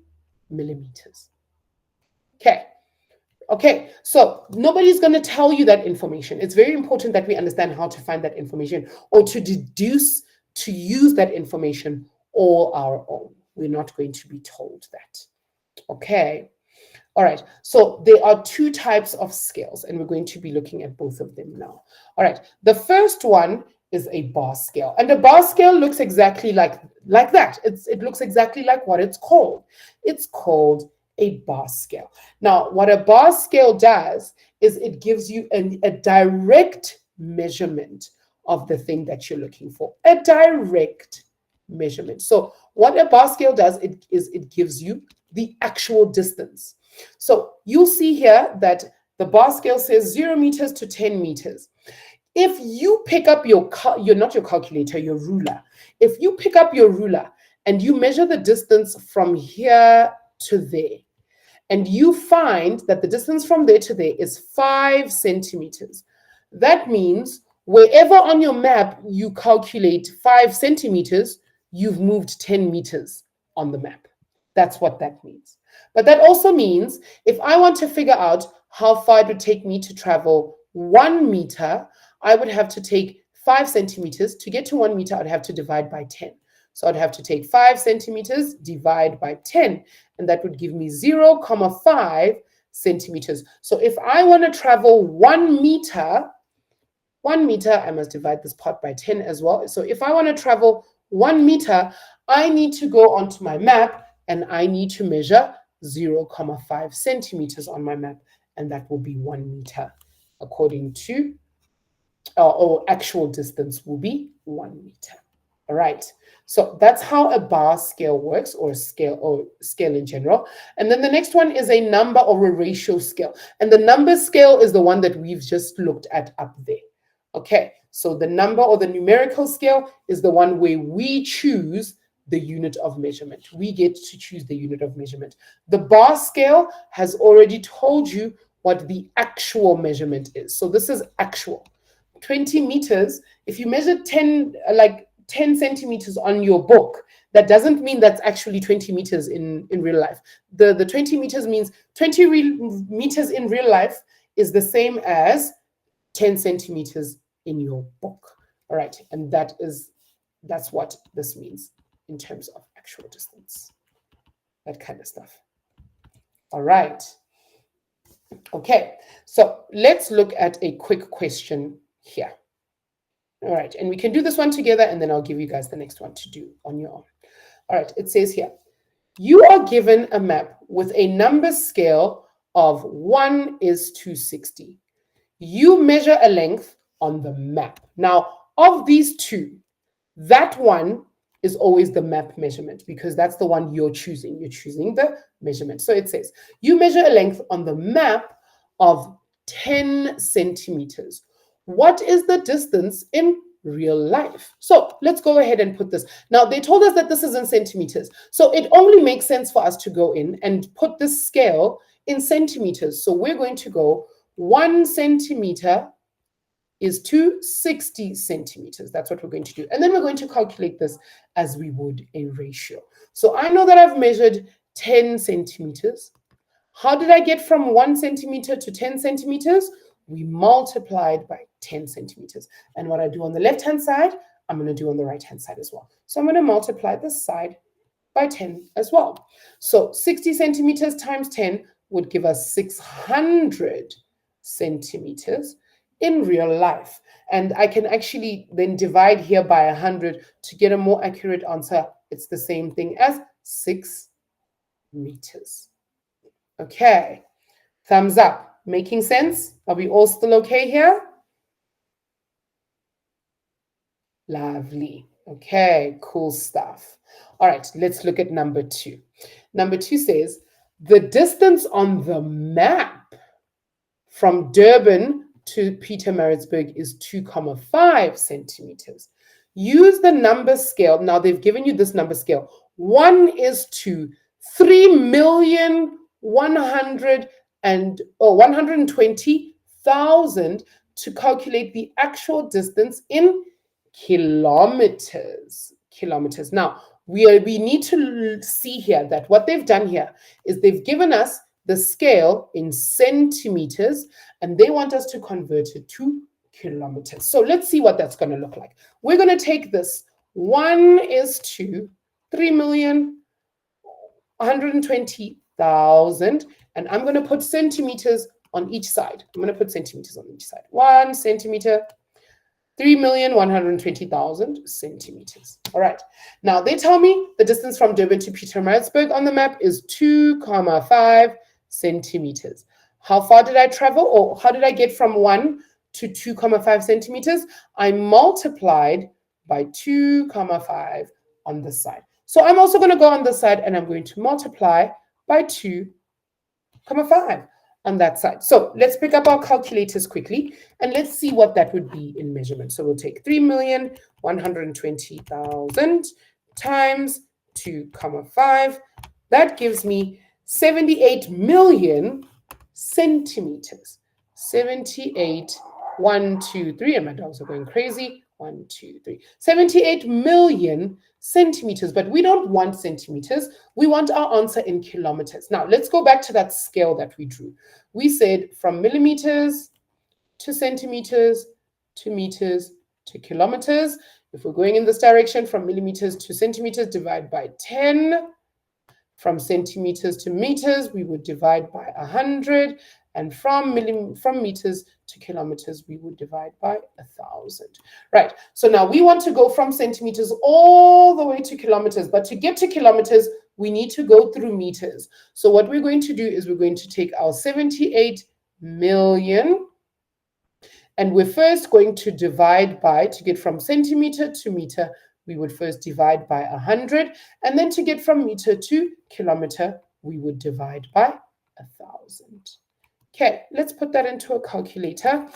millimeters. Okay, so nobody's going to tell you that information. It's very important that we understand how to find that information or to deduce, to use that information all our own. We're not going to be told that. Okay. All right. So there are two types of scales, and we're going to be looking at both of them now. All right. The first one is a bar scale, and a bar scale looks exactly like that. It looks exactly like what it's called. It's called a bar scale. Now, what a bar scale does is it gives you a direct measurement of the thing that you're looking for. A direct measurement. So what a bar scale does, it gives you the actual distance. So you'll see here that the bar scale says 0 meters to 10 meters. If you pick up not your calculator, your ruler. If you pick up your ruler and you measure the distance from here to there, and you find that the distance from there to there is 5 centimeters, that means wherever on your map you calculate 5 centimeters, you've moved 10 meters on the map. That's what that means. But that also means if I want to figure out how far it would take me to travel 1 meter, I would have to take 5 centimeters. To get to 1 meter, I'd have to divide by 10. So I'd have to take 5 centimeters, divide by 10, and that would give me 0.5 centimeters. So if I want to travel 1 meter, I must divide this part by 10 as well. So if I want to travel 1 meter, I need to go onto my map and I need to measure 0.5 centimeters on my map, and that will be 1 meter according to, or actual distance will be 1 meter. All right. So that's how a bar scale works, or scale in general. And then the next one is a number or a ratio scale. And the number scale is the one that we've just looked at up there. Okay, so the number or the numerical scale is the one where we choose the unit of measurement. We get to choose the unit of measurement. The bar scale has already told you what the actual measurement is. So this is actual. 20 meters, if you measure 10 centimeters on your book, that doesn't mean that's actually 20 meters in real life. The 20 meters means 20 meters in real life is the same as 10 centimeters in your book. All right, and that's what this means in terms of actual distance, that kind of stuff. All right. Okay, so let's look at a quick question here. All right, and we can do this one together, and then I'll give you guys the next one to do on your own. All right, it says here, you are given a map with a number scale of 1:60. You measure a length on the map. Now, of these two, that one is always the map measurement, because that's the one you're choosing. You're choosing the measurement. So it says, you measure a length on the map of 10 centimeters. What is the distance in real life? So let's go ahead and put this. Now, they told us that this is in centimeters. So it only makes sense for us to go in and put this scale in centimeters. So we're going to go 1 centimeter is to 60 centimeters. That's what we're going to do. And then we're going to calculate this as we would a ratio. So I know that I've measured 10 centimeters. How did I get from 1 centimeter to 10 centimeters? We multiplied by 10 centimeters. And what I do on the left-hand side, I'm going to do on the right-hand side as well. So I'm going to multiply this side by 10 as well. So 60 centimeters times 10 would give us 600 centimeters in real life. And I can actually then divide here by 100 to get a more accurate answer. It's the same thing as 6 meters. Okay, thumbs up. Making sense? Are we all still okay here? Lovely. Okay, cool stuff. All right, let's look at number 2. Number 2 says, the distance on the map from Durban to Pietermaritzburg is 2,5 centimeters. Use the number scale. Now they've given you this number scale. 1 is to 120,000 to calculate the actual distance in kilometers. Now, we need to see here that what they've done here is they've given us the scale in centimeters, and they want us to convert it to kilometers. So let's see what that's going to look like. We're going to take this 1 is to 3,120,000, and I'm going to put centimeters on each side. I'm going to put centimeters on each side. 1 centimeter, 3,120,000 centimeters. All right. Now they tell me the distance from Durban to Pietermaritzburg on the map is 2,5 centimeters. How far did I travel, or how did I get from 1 to 2,5 centimeters? I multiplied by 2,5 on this side. So I'm also going to go on this side, and I'm going to multiply by 2,5 on that side. So let's pick up our calculators quickly, and let's see what that would be in measurement. So we'll take 3,120,000 times 2,5. That gives me 78 million centimeters. 78, 1, 2, 3, and my dogs are going crazy. 1, 2, 3. 78 million centimeters, but we don't want centimeters. We want our answer in kilometers. Now, let's go back to that scale that we drew. We said from millimeters to centimeters to meters to kilometers. If we're going in this direction, from millimeters to centimeters, divide by 10. From centimeters to meters, we would divide by 100. And from meters to kilometers, we would divide by 1,000. Right, so now we want to go from centimeters all the way to kilometers. But to get to kilometers, we need to go through meters. So what we're going to do is we're going to take our 78 million, and we're first going to divide by, to get from centimeter to meter, we would first divide by 100. And then to get from meter to kilometer, we would divide by 1,000. Okay, let's put that into a calculator,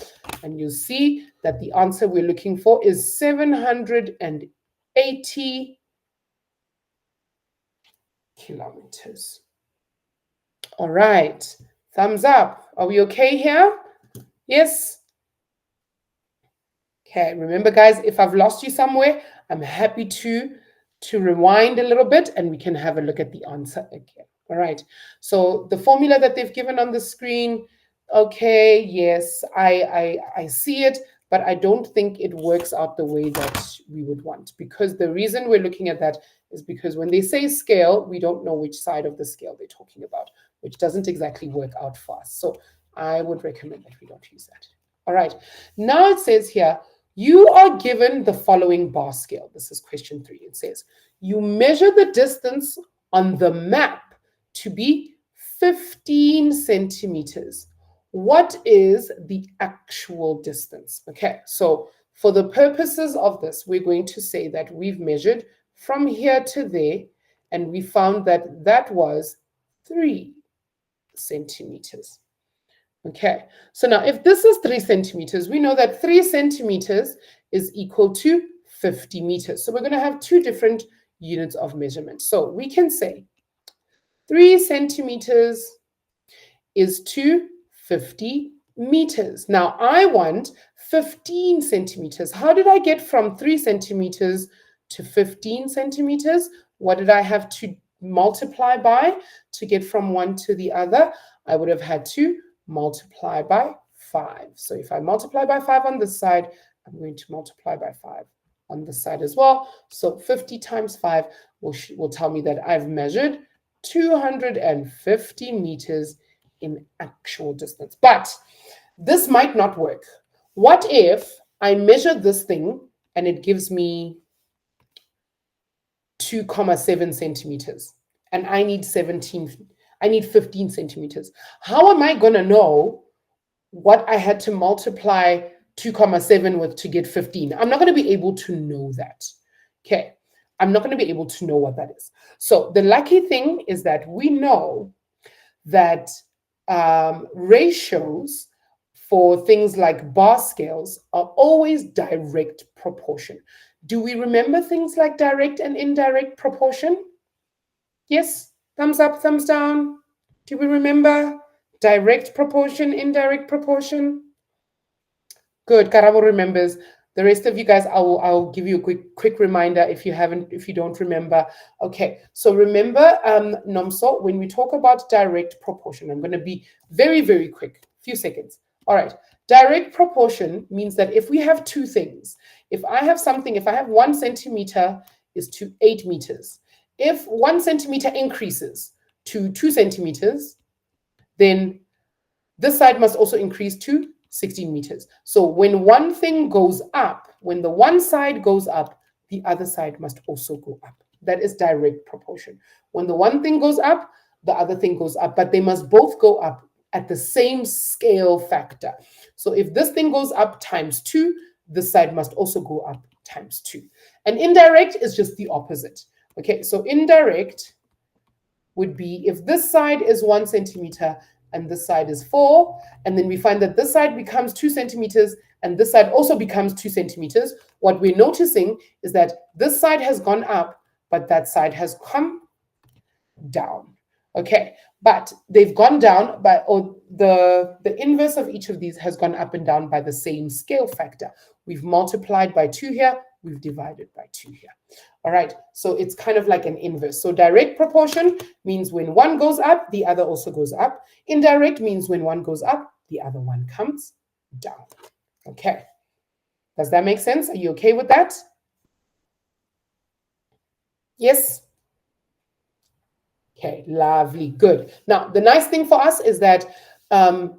and you'll see that the answer we're looking for is 780 kilometers. All right, thumbs up. Are we okay here? Yes? Okay, remember guys, if I've lost you somewhere, I'm happy to rewind a little bit, and we can have a look at the answer again. All right, so the formula that they've given on the screen, okay, yes, I see it, but I don't think it works out the way that we would want, because the reason we're looking at that is because when they say scale, we don't know which side of the scale they're talking about, which doesn't exactly work out for us. So I would recommend that we don't use that. All right, now it says here, you are given the following bar scale. This is question 3. It says, you measure the distance on the map to be 15 centimeters. What is the actual distance? Okay, so for the purposes of this, we're going to say that we've measured from here to there, and we found that that was 3 centimeters. Okay, so now if this is 3 centimeters, we know that 3 centimeters is equal to 50 meters. So we're going to have 2 different units of measurement. So we can say 3 centimeters is to 50 meters. Now I want 15 centimeters. How did I get from 3 centimeters to 15 centimeters? What did I have to multiply by to get from one to the other? I would have had to multiply by 5. So if I multiply by 5 on this side, I'm going to multiply by 5 on this side as well. So 50 times 5 will tell me that I've measured 250 meters in actual distance. But this might not work. What if I measure this thing and it gives me 2,7 centimeters and I need 15 centimeters? How am I going to know what I had to multiply 2,7 with to get 15? I'm not going to be able to know that. Okay, I'm not going to be able to know what that is. So the lucky thing is that we know that ratios for things like bar scales are always direct proportion. Do we remember things like direct and indirect proportion? Yes? Thumbs up, thumbs down. Do we remember direct proportion, indirect proportion? Good. Karabo remembers. The rest of you guys, I'll give you a quick reminder if you don't remember. Okay, so remember, Nomso, when we talk about direct proportion, I'm going to be very, very quick, few seconds. All right, direct proportion means that if we have two things, if I have 1 centimeter is to 8 meters, if 1 centimeter increases to 2 centimeters, then this side must also increase to 16 meters. So when one thing goes up, when the one side goes up, the other side must also go up. That is direct proportion. When the one thing goes up, the other thing goes up, but they must both go up at the same scale factor. So if this thing goes up times 2, this side must also go up times 2. And indirect is just the opposite. Okay, so indirect would be if this side is 1 centimeter and this side is 4, and then we find that this side becomes 2 centimeters and this side also becomes 2 centimeters, what we're noticing is that this side has gone up, but that side has come down. Okay, but they've gone down by, or the inverse of each of these has gone up and down by the same scale factor. We've multiplied by 2 here, we've divided by 2 here. All right, so it's kind of like an inverse. So direct proportion means when one goes up, the other also goes up. Indirect means when one goes up, the other one comes down. Okay, does that make sense? Are you okay with that? Yes? Okay, lovely, good. Now, the nice thing for us is that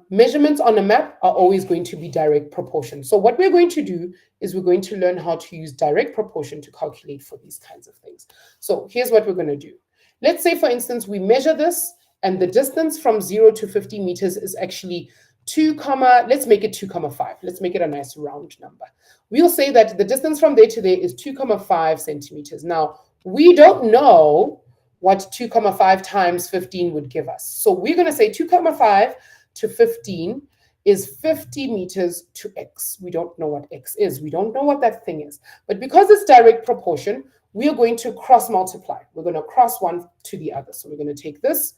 measurements on a map are always going to be direct proportion. So what we're going to do is we're going to learn how to use direct proportion to calculate for these kinds of things. So here's what we're going to do. Let's say, for instance, we measure this and the distance from 0 to 50 meters is actually let's make it 2,5. Let's make it a nice round number. We'll say that the distance from there to there is 2,5 centimeters. Now, we don't know what 2,5 times 15 would give us. So we're going to say 2,5 to 15 is 50 meters to x. We don't know what x is. We don't know what that thing is. But because it's direct proportion, we are going to cross multiply. We're going to cross one to the other. So we're going to take this,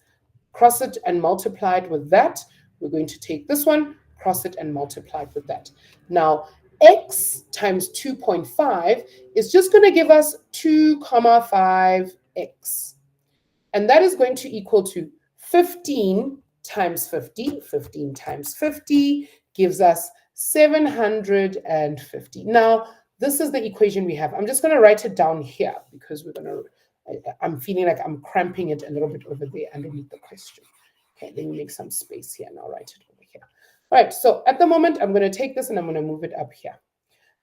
cross it and multiply it with that. We're going to take this one, cross it and multiply it with that. Now, x times 2.5 is just going to give us 2,5x. And that is going to equal to 15 times 50. 15 times 50 gives us 750. Now, this is the equation we have. I'm just going to write it down here because I'm feeling like I'm cramping it a little bit over there underneath the question. Okay, let me make some space here and I'll write it over here. All right, so at the moment, I'm going to take this and I'm going to move it up here.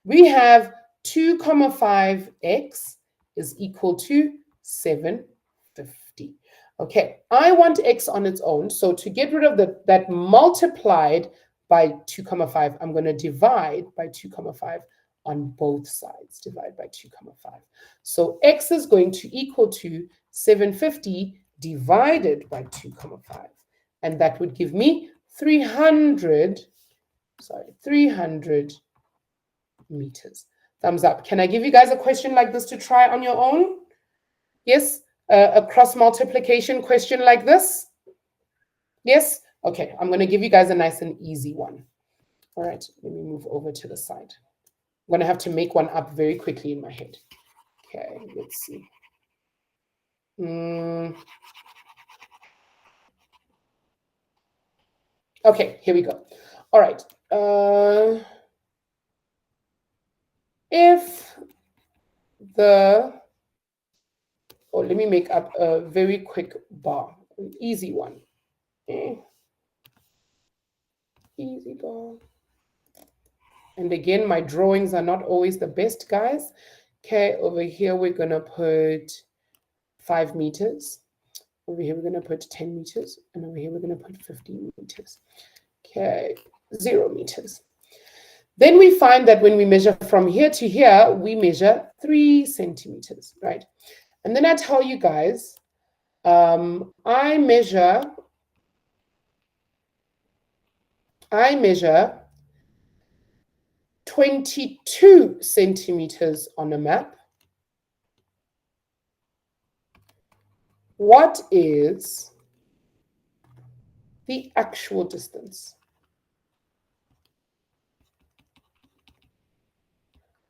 We have 2,5x is equal to 750. Okay, I want x on its own. So to get rid of that multiplied by 2,5, I'm going to divide by 2,5 on both sides. Divide by 2,5. So x is going to equal to 750 divided by 2,5. And that would give me 300 meters. Thumbs up. Can I give you guys a question like this to try on your own? Yes? A cross multiplication question like this? Yes? Okay, I'm going to give you guys a nice and easy one. All right, let me move over to the side. I'm going to have to make one up very quickly in my head. Okay, let's see. Okay, here we go. All right. If the, oh, let me make up a very quick bar, an easy one. Easy bar. And again, my drawings are not always the best, guys. Okay, over here, we're going to put 5 meters. Over here, we're going to put 10 meters. And over here, we're going to put 15 meters. Okay, 0 meters. Then we find that when we measure from here to here, we measure 3 centimeters, right? And then I tell you guys, I measure 22 centimeters on a map. What is the actual distance?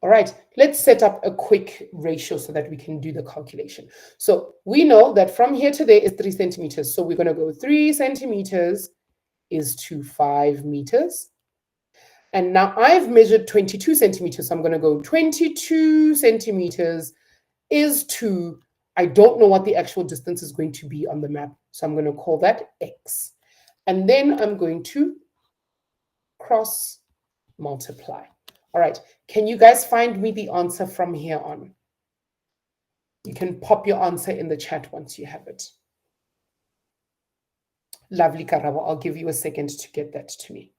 All right, let's set up a quick ratio so that we can do the calculation. So we know that from here to there is 3 centimeters. So we're going to go 3 centimeters is to 5 meters. And now I've measured 22 centimeters. So I'm going to go 22 centimeters is to, I don't know what the actual distance is going to be on the map. So I'm going to call that X. And then I'm going to cross multiply. All right, can you guys find me the answer from here on? You can pop your answer in the chat once you have it. Lovely, Karabo. I'll give you a second to get that to me.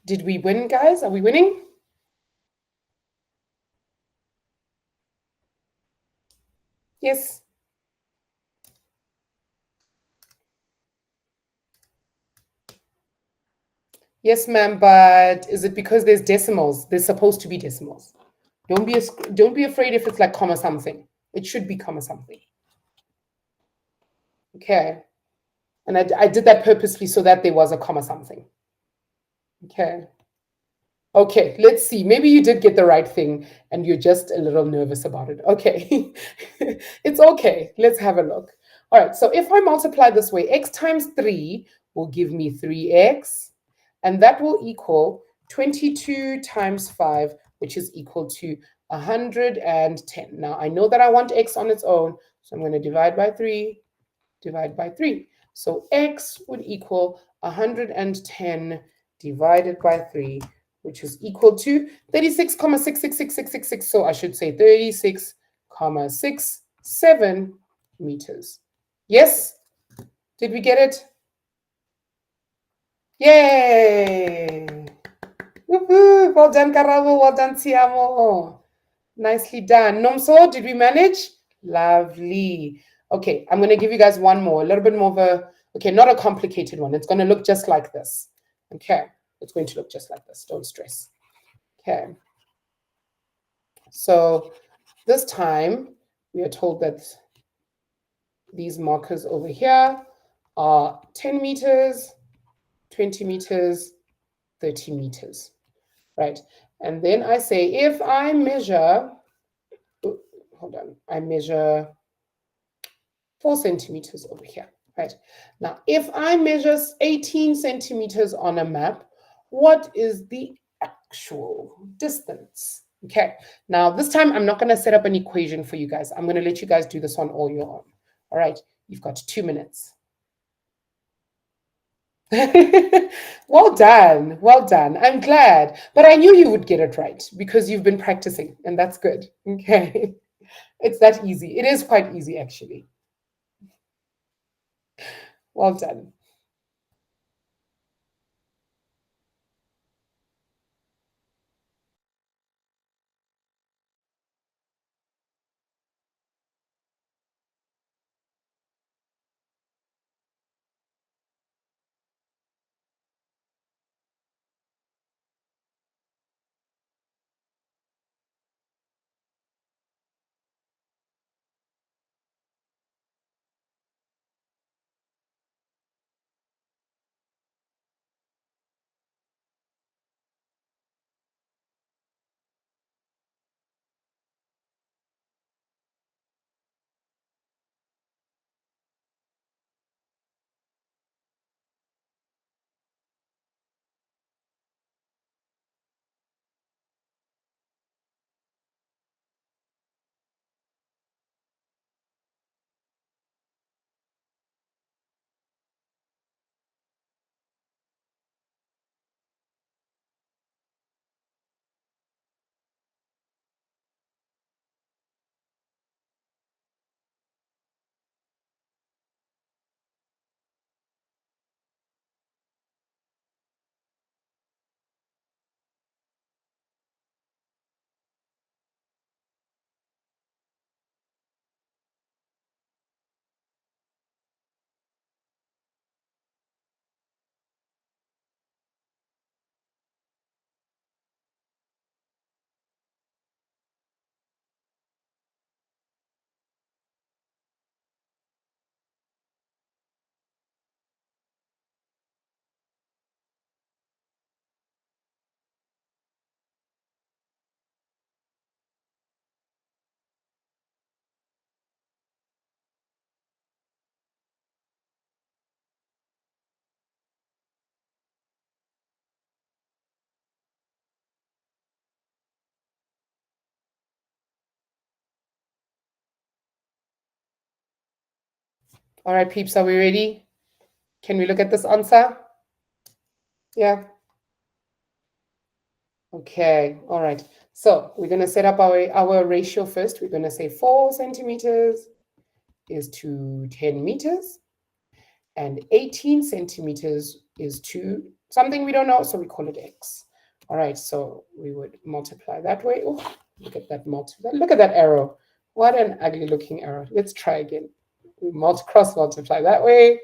Did we win, guys? Are we winning? Yes. Yes, ma'am, but is it because there's decimals? There's supposed to be decimals. Don't be afraid if it's like comma something. It should be comma something. Okay. And I did that purposely so that there was a comma something. Okay. Okay, let's see. Maybe you did get the right thing and you're just a little nervous about it. Okay. It's okay. Let's have a look. All right, so if I multiply this way, x times 3 will give me 3x, and that will equal 22 times 5, which is equal to 110. Now, I know that I want x on its own, so I'm going to divide by 3, divide by 3. So x would equal 110 divided by 3, which is equal to 36,6666666. So I should say 36,67 meters. Yes? Did we get it? Yay! Woohoo! Well done, Karabo. Well done, Tiamo. Nicely done. Nomso, did we manage? Lovely. Okay, I'm going to give you guys one more, a little bit more of a, okay, not a complicated one. It's going to look just like this. Okay, it's going to look just like this. Don't stress. Okay. So This time, we are told that these markers over here are 10 meters, 20 meters, 30 meters, right? And then I say, if I measure, hold on, I measure 4 centimeters over here, right? Now, if I measure 18 centimeters on a map, what is the actual distance? Okay, now this time I'm not going to set up an equation for you guys. I'm going to let you guys do this on all your own. All right, you've got 2 minutes. Well done. Well done. I'm glad. But I knew you would get it right because you've been practicing, and that's good. Okay. It's that easy. It is quite easy, actually. Well done. All right, peeps, are we ready? Can we look at this answer? Yeah. Okay. All right. So we're going to set up our ratio first. We're going to say 4 centimeters is to 10 meters, and 18 centimeters is to something we don't know, so we call it x. All right. So we would multiply that way. Oh, look at that Look at that arrow. What an ugly looking arrow. Let's try again. Cross multiply that way,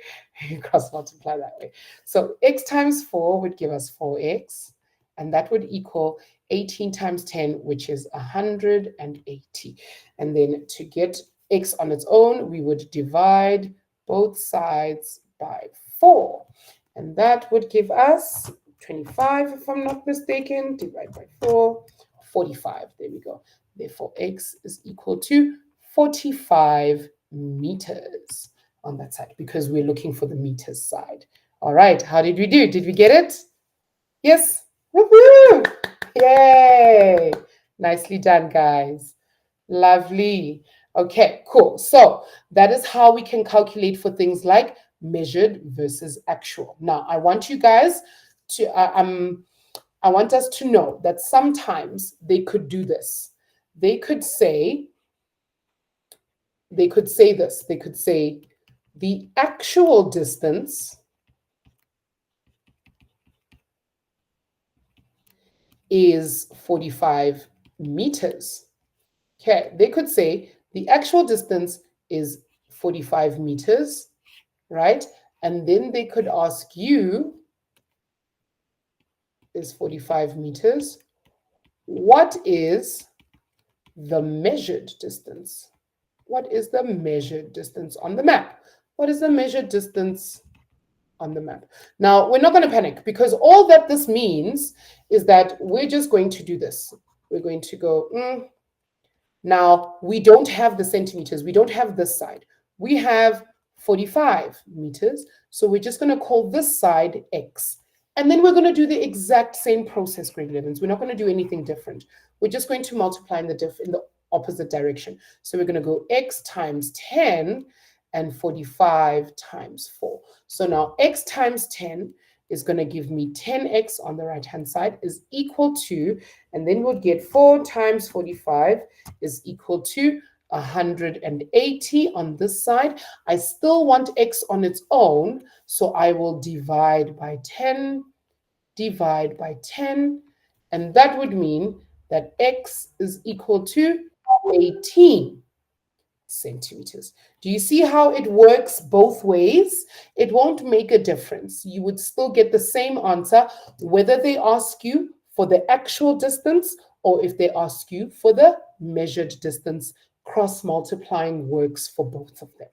cross multiply that way. So x times 4 would give us 4x, and that would equal 18 times 10, which is 180. And then to get x on its own, we would divide both sides by 4. And that would give us 25, if I'm not mistaken. Divide by 4, 45. There we go. Therefore, x is equal to 45 meters on that side because we're looking for the meters side. All right, how did we do? Did we get it? Yes? Woohoo! Yay! Nicely done, guys. Lovely. Okay, cool. So that is how we can calculate for things like measured versus actual. Now, I want you guys to, I want us to know that sometimes they could do this. They could say this. They could say the actual distance is 45 meters. Okay, they could say the actual distance is 45 meters, right? And then they could ask you, is 45 meters, what is the measured distance. What is the measured distance on the map? What is the measured distance on the map? Now, we're not going to panic because all that this means is that we're just going to do this. We're going to go, now we don't have the centimeters. We don't have this side. We have 45 meters. So we're just going to call this side X. And then we're going to do the exact same process, grade 11s. We're not going to do anything different. We're just going to multiply in the opposite direction. So we're going to go X times 10 and 45 times 4. So now X times 10 is going to give me 10X on the right-hand side is equal to, and then we'll get 4 times 45 is equal to 180 on this side. I still want X on its own, so I will divide by 10, and that would mean that X is equal to 18 centimeters. Do you see how it works both ways? It won't make a difference. You would still get the same answer whether they ask you for the actual distance or if they ask you for the measured distance. Cross multiplying works for both of them.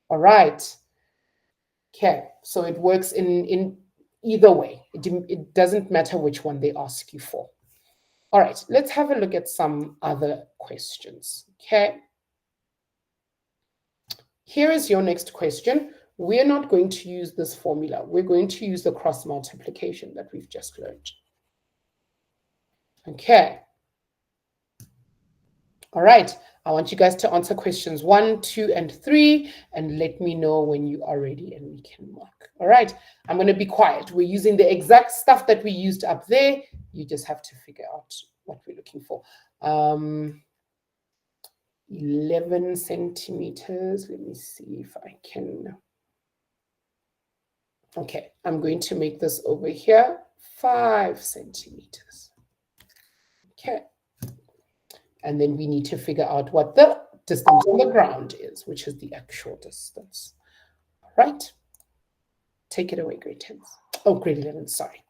All right. Okay, so it works in either way. It doesn't matter which one they ask you for. All right, let's have a look at some other questions. Okay. Here is your next question. We're not going to use this formula. We're going to use the cross multiplication that we've just learned. Okay. All right. I want you guys to answer questions 1, 2, and 3, and let me know when you are ready and we can mark. All right. I'm going to be quiet. We're using the exact stuff that we used up there. You just have to figure out what we're looking for. 11 centimeters. Let me see if I can. Okay, I'm going to make this over here 5 centimeters. Okay. And then we need to figure out what the distance from the ground is, which is the actual distance. All right. Take it away, grade 10s. Oh, grade 11, sorry.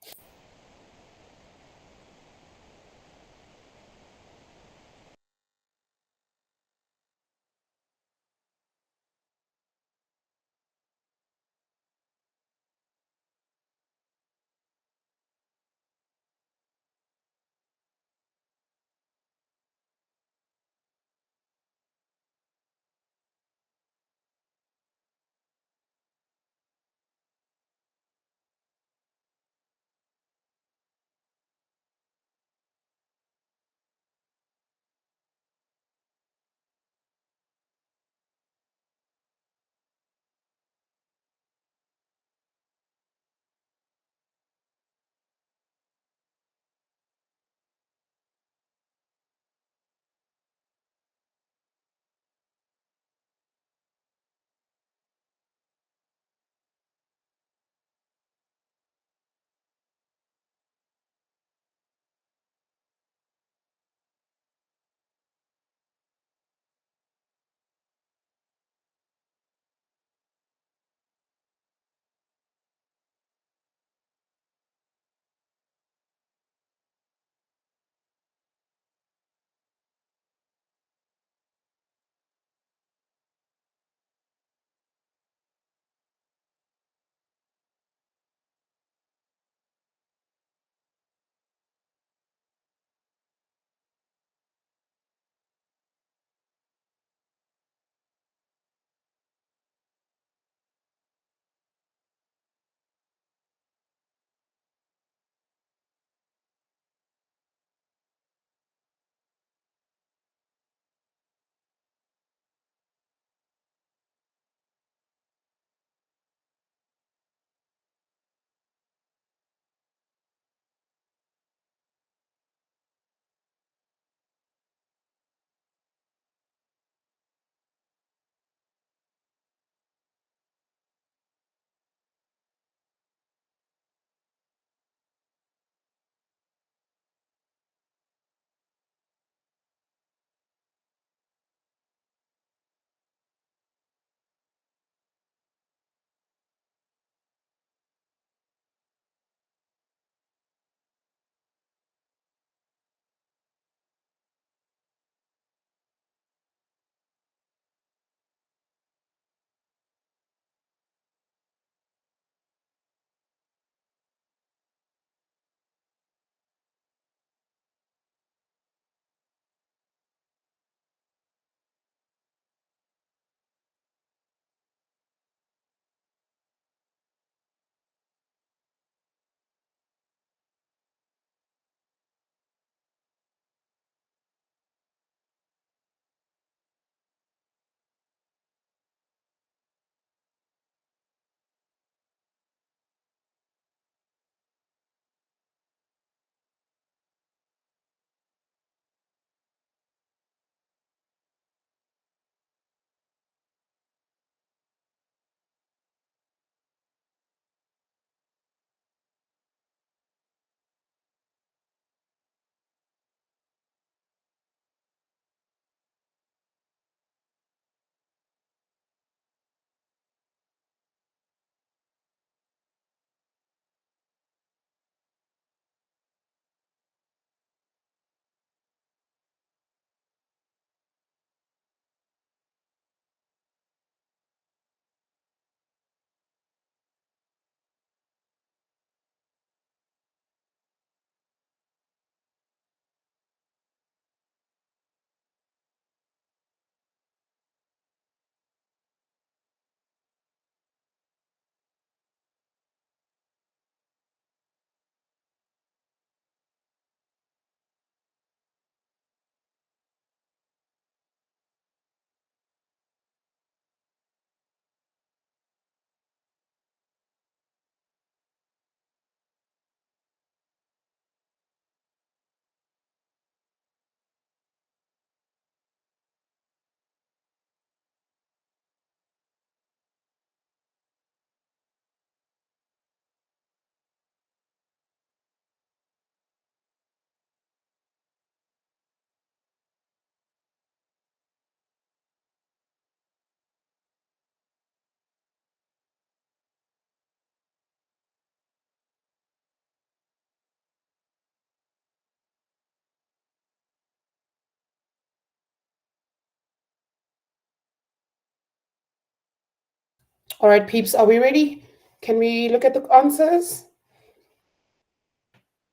All right, peeps, are we ready? Can we look at the answers?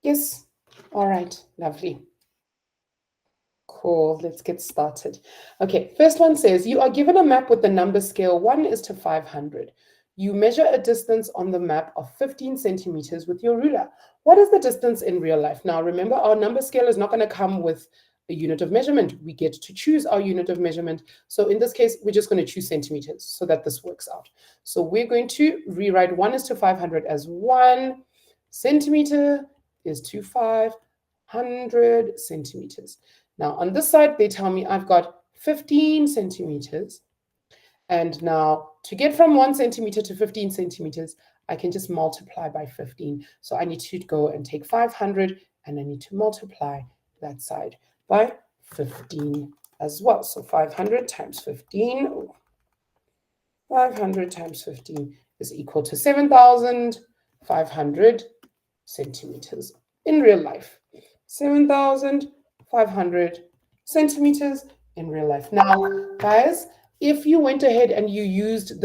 Yes? All right, lovely. Cool, let's get started. Okay, first one says, you are given a map with the number scale 1:500. You measure a distance on the map of 15 centimeters with your ruler. What is the distance in real life? Now, remember, our number scale is not going to come with a unit of measurement. We get to choose our unit of measurement. So in this case, we're just going to choose centimeters so that this works out. So we're going to rewrite 1:500 as 1 centimeter is to 500 centimeters. Now, on this side, they tell me I've got 15 centimeters. And now, to get from 1 centimeter to 15 centimeters, I can just multiply by 15. So I need to go and take 500, and I need to multiply that side by 15 as well. So 500 times 15, 500 times 15 is equal to 7,500 centimeters in real life. 7,500 centimeters in real life. Now, guys, if you went ahead and you used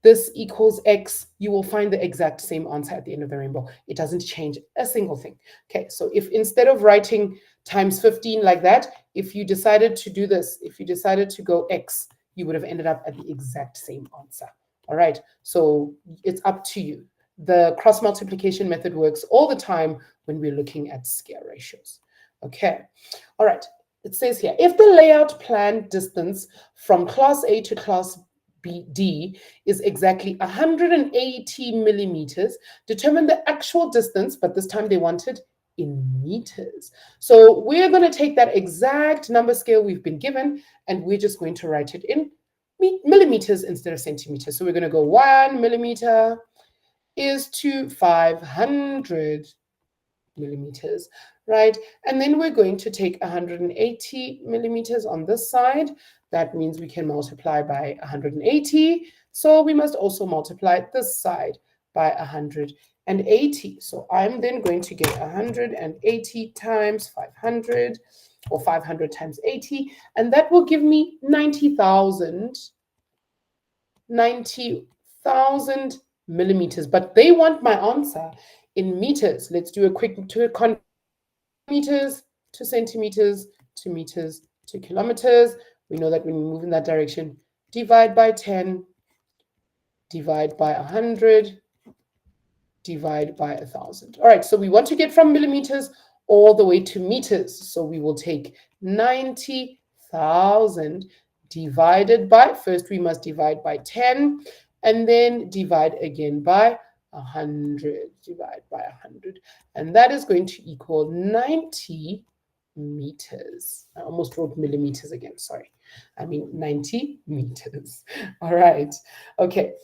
this equals X, you will find the exact same answer at the end of the rainbow. It doesn't change a single thing. Okay, so if instead of writing times 15 like that, if you decided to do this, if you decided to go X, you would have ended up at the exact same answer. All right, so it's up to you. The cross multiplication method works all the time when we're looking at scale ratios. Okay, all right. It says here, if the layout plan distance from class A to class D is exactly 180 millimeters, determine the actual distance, but this time they wanted in meters. So we're going to take that exact number scale we've been given, and we're just going to write it in millimeters instead of centimeters. So we're going to go 1 millimeter is to 500 millimeters, right? And then we're going to take 180 millimeters on this side. That means we can multiply by 180. So we must also multiply this side by 180. So I'm then going to get 180 times 500, or 500 times 80, and that will give me 90,000 millimeters, but they want my answer in meters. Let's do a quick meters to centimeters to meters to kilometers. We know that when we move in that direction, divide by 10, divide by 100, divide by 1,000. All right, so we want to get from millimeters all the way to meters. So we will take 90,000 divided by, first we must divide by 10, and then divide again by 100, divide by 100. And that is going to equal 90 meters. I almost wrote millimeters again, sorry. I mean 90 meters. All right, okay.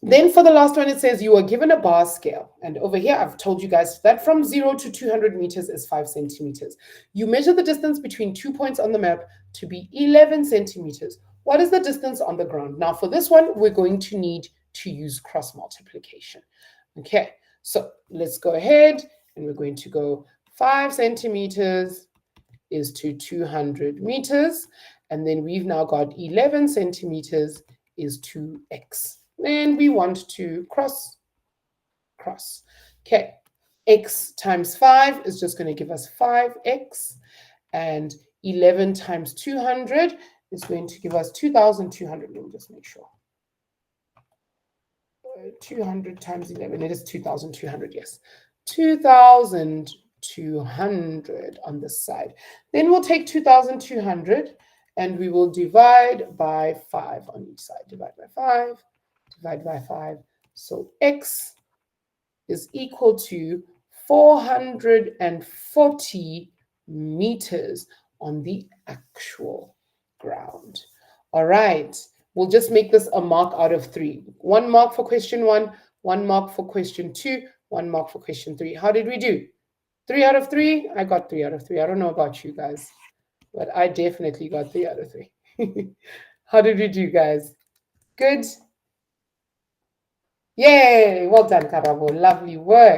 Then for the last one, it says you are given a bar scale. And over here, I've told you guys that from 0 to 200 meters is 5 centimeters. You measure the distance between 2 points on the map to be 11 centimeters. What is the distance on the ground? Now, for this one, we're going to need to use cross multiplication. Okay, so let's go ahead and we're going to go 5 centimeters is to 200 meters. And then we've now got 11 centimeters is to X. Then we want to cross. Okay, X times 5 is just going to give us 5X. And 11 times 200 is going to give us 2,200. Let me just make sure. 200 times 11, it is 2,200, yes. 2,200 on this side. Then we'll take 2,200 and we will divide by 5 on each side. Divide by 5, divide by 5. So X is equal to 440 meters on the actual ground. All right, we'll just make this a mark out of 3. 1 mark for question 1, 1 mark for question 2, 1 mark for question 3. How did we do? 3 out of 3? I got 3 out of 3. I don't know about you guys, but I definitely got 3 out of 3. How did we do, guys? Good? Yay! Well done, Karabo. Lovely work.